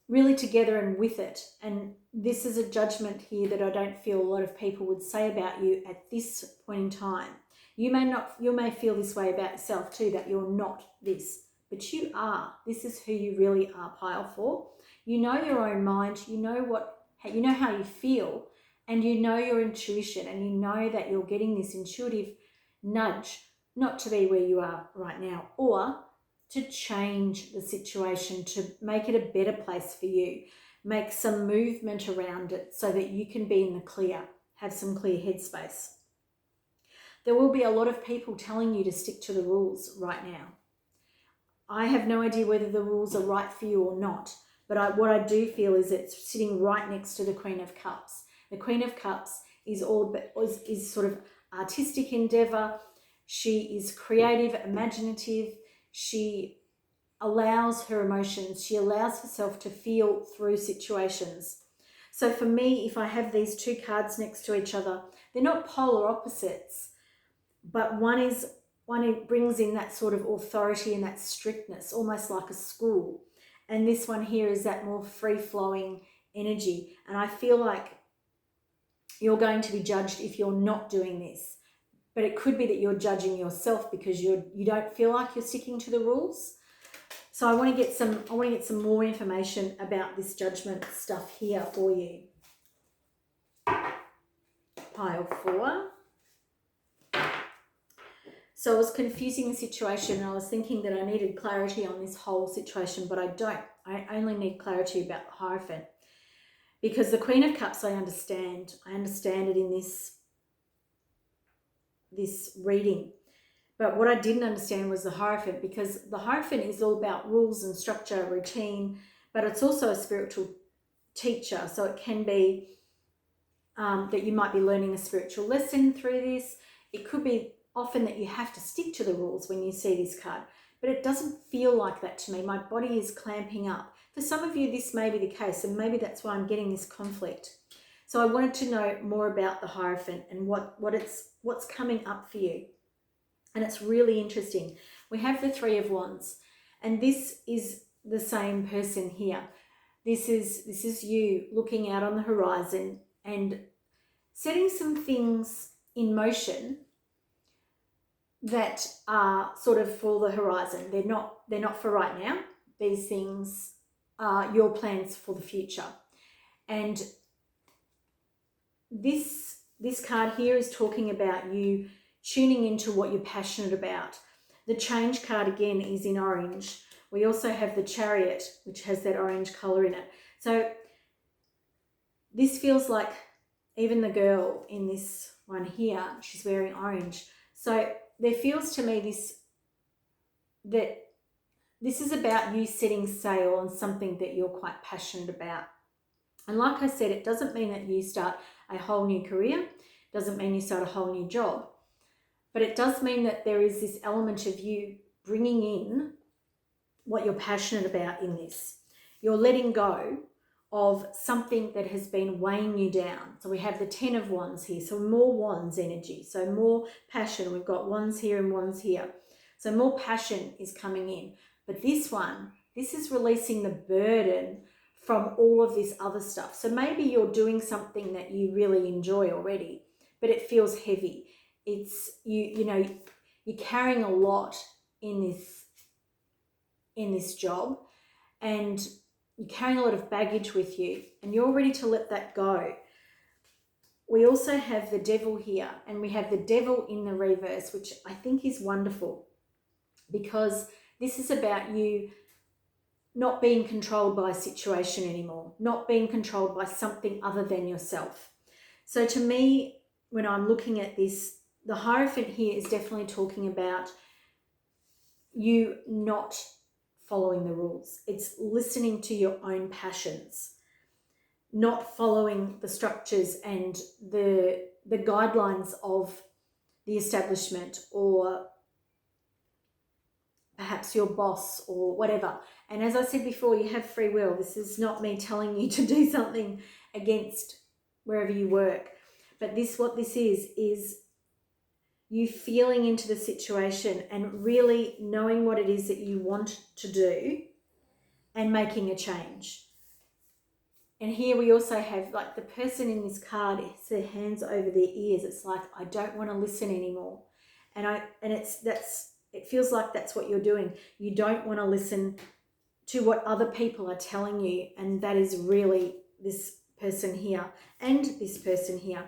really together and with it. And this is a judgment here that I don't feel a lot of people would say about you at this point in time. You may feel this way about yourself too, that you're not this. But you are. This is who you really are, pile 4. You know your own mind. You know how you feel, and you know your intuition, and you know that you're getting this intuitive nudge not to be where you are right now, or to change the situation, to make it a better place for you. Make some movement around it so that you can be in the clear, have some clear headspace. There will be a lot of people telling you to stick to the rules right now. I have no idea whether the rules are right for you or not, but what I do feel is it's sitting right next to the Queen of Cups. The Queen of Cups is sort of artistic endeavour. She is creative, imaginative. She allows her emotions. She allows herself to feel through situations. So for me, if I have these 2 cards next to each other, they're not polar opposites, but one brings in that sort of authority and that strictness, almost like a school. And this one here is that more free-flowing energy. And I feel like you're going to be judged if you're not doing this. But it could be that you're judging yourself because you don't feel like you're sticking to the rules. So I want to get some more information about this judgment stuff here for you. Pile 4. So I was confusing the situation, and I was thinking that I needed clarity on this whole situation, but I don't. I only need clarity about the Hierophant. Because the Queen of Cups, I understand. I understand it in this reading. But what I didn't understand was the Hierophant, because the Hierophant is all about rules and structure, routine, but it's also a spiritual teacher. So it can be that you might be learning a spiritual lesson through this. It could be often that you have to stick to the rules when you see this card, but it doesn't feel like that to me. My body is clamping up. For some of you, this may be the case, and maybe that's why I'm getting this conflict. So I wanted to know more about the Hierophant and what's coming up for you. And it's really interesting. We have the Three of Wands, and this is the same person here. This is you looking out on the horizon and setting some things in motion that are sort of for the horizon. They're not for right now. These things are your plans for the future. And this card here is talking about you tuning into what you're passionate about. The Change card again is in orange. We also have the Chariot, which has that orange color in it. So this feels like even the girl in this one here, she's wearing orange. So there feels to me that this is about you setting sail on something that you're quite passionate about. And like I said, it doesn't mean that you start a whole new career. It doesn't mean you start a whole new job. But it does mean that there is this element of you bringing in what you're passionate about in this. You're letting go of something that has been weighing you down. So we have the 10 of Wands here, so more Wands energy, so more passion. We've got Wands here and Wands here. So more passion is coming in. But this is releasing the burden from all of this other stuff. So maybe you're doing something that you really enjoy already, but it feels heavy. It's, you're carrying a lot in this job, and you're carrying a lot of baggage with you, and you're ready to let that go. We also have the Devil here, and we have the Devil in the reverse, which I think is wonderful, because this is about you not being controlled by a situation anymore, not being controlled by something other than yourself. So to me, when I'm looking at this, the Hierophant here is definitely talking about you not following the rules. It's listening to your own passions, not following the structures and the guidelines of the establishment, or perhaps your boss or whatever. And as I said before, you have free will. This is not me telling you to do something against wherever you work. But what this is you feeling into the situation and really knowing what it is that you want to do and making a change. And here we also have, like, the person in this card has their hands over their ears. It's like, I don't want to listen anymore. It feels like that's what you're doing. You don't want to listen to what other people are telling you, and that is really this person here and this person here.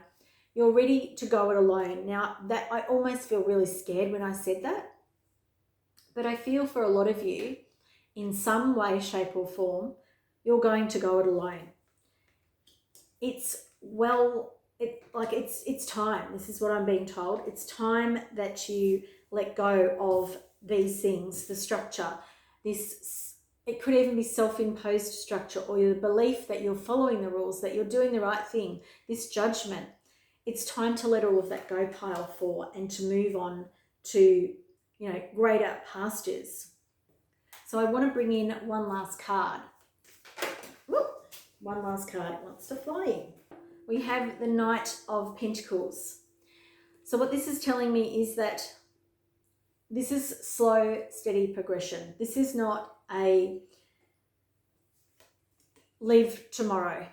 You're ready to go it alone. Now, that I almost feel really scared when I said that, but I feel for a lot of you, in some way, shape or form, you're going to go it alone. It's time. This is what I'm being told. It's time that you let go of these things, the structure. It could even be self-imposed structure, or your belief that you're following the rules, that you're doing the right thing, this judgment. It's time to let all of that go, pile 4, and to move on to, greater pastures. So I want to bring in one last card. Whoop, one last card. It wants to fly in. We have the Knight of Pentacles. So what this is telling me is that this is slow, steady progression. This is not a leave tomorrow.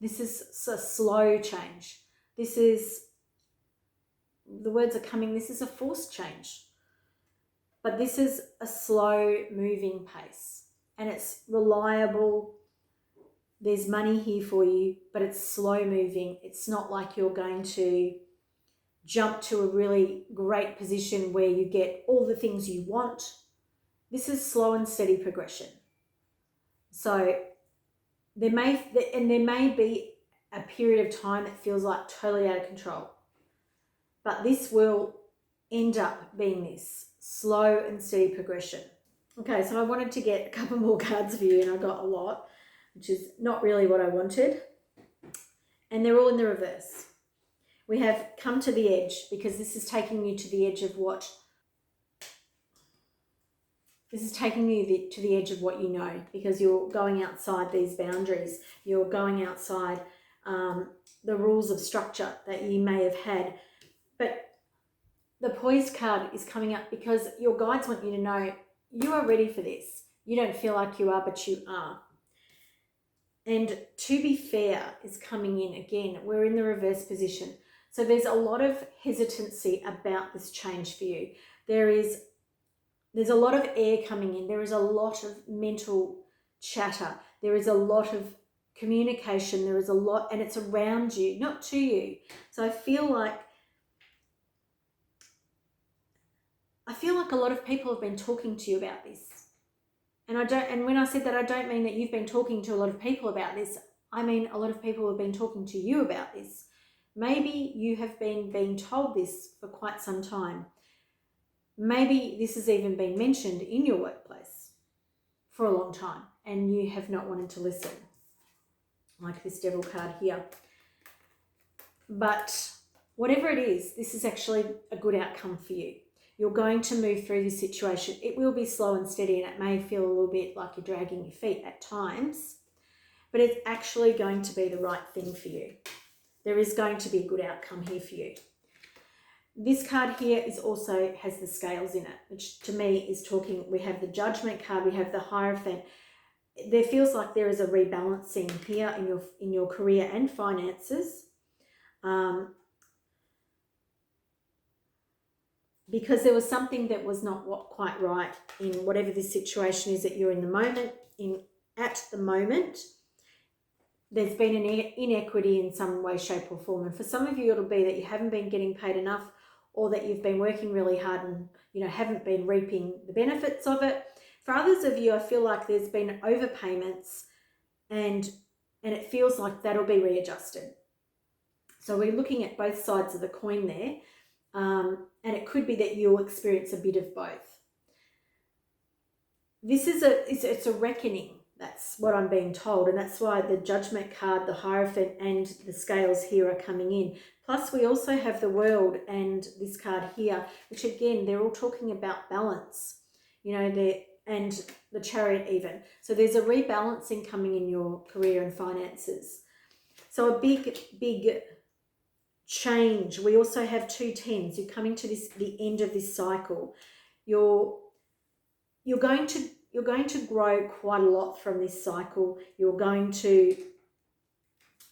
This is a slow change. This is, the words are coming, this is a forced change. but this is a slow moving pace and it's reliable. There's money here for you, but it's slow moving. It's not like you're going to jump to a really great position where you get all the things you want. This is slow and steady progression. So there may be a period of time that feels like totally out of control, but this will end up being this slow and steady progression. Okay, so I wanted to get a couple more cards for you and I got a lot, which is not really what I wanted. And they're all in the reverse. We have come to the edge, because this is taking you to the edge of what you know, because you're going outside these boundaries. You're going outside the rules of structure that you may have had. But the poised card is coming up because your guides want you to know you are ready for this. You don't feel like you are, but you are. And to be fair is coming in again. We're in the reverse position. So there's a lot of hesitancy about this change for you. There's a lot of air coming in. There is a lot of mental chatter. There is a lot of communication. There is a lot, and it's around you, not to you. So I feel like a lot of people have been talking to you about this. And when I said that, I don't mean that you've been talking to a lot of people about this. I mean, a lot of people have been talking to you about this. Maybe you have been being told this for quite some time. Maybe this has even been mentioned in your workplace for a long time and you have not wanted to listen, like this Devil card here. But whatever it is, this is actually a good outcome for you. You're going to move through this situation. It will be slow and steady, and it may feel a little bit like you're dragging your feet at times, but it's actually going to be the right thing for you. There is going to be a good outcome here for you. This card here also has the scales in it, which to me is talking, we have the Judgment card, we have the Hierophant. There feels like there is a rebalancing here in your career and finances. Because there was something that was not quite right in whatever this situation is that you're in the moment, at the moment. There's been an inequity in some way, shape or form. And for some of you, it'll be that you haven't been getting paid enough, or that you've been working really hard and haven't been reaping the benefits of it. For others of you, I feel like there's been overpayments and it feels like that'll be readjusted. So we're looking at both sides of the coin there. And it could be that you'll experience a bit of both. This is it's a reckoning. That's what I'm being told. And that's why the Judgment card, the Hierophant and the scales here are coming in. Plus we also have the World and this card here, which again, they're all talking about balance, and the Chariot even. So there's a rebalancing coming in your career and finances. So a big change. We also have 2 tens. You're coming to the end of this cycle. You're going to grow quite a lot from this cycle. You're going to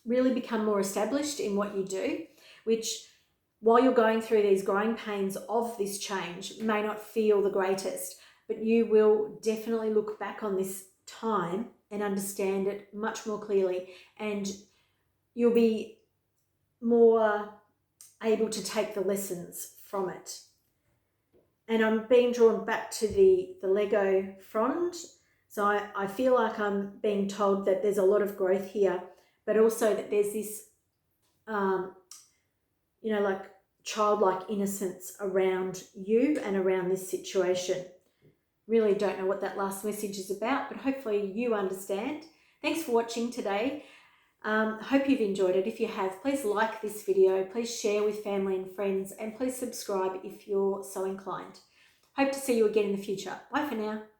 really become more established in what you do, which while you're going through these growing pains of this change may not feel the greatest, but you will definitely look back on this time and understand it much more clearly, and you'll be more able to take the lessons from it. And I'm being drawn back to the Lego frond. So I feel like I'm being told that there's a lot of growth here, but also that there's this, like childlike innocence around you and around this situation. Really don't know what that last message is about, but hopefully you understand. Thanks for watching today. Hope you've enjoyed it. If you have, please like this video, please share with family and friends, and please subscribe if you're so inclined. Hope to see you again in the future. Bye for now.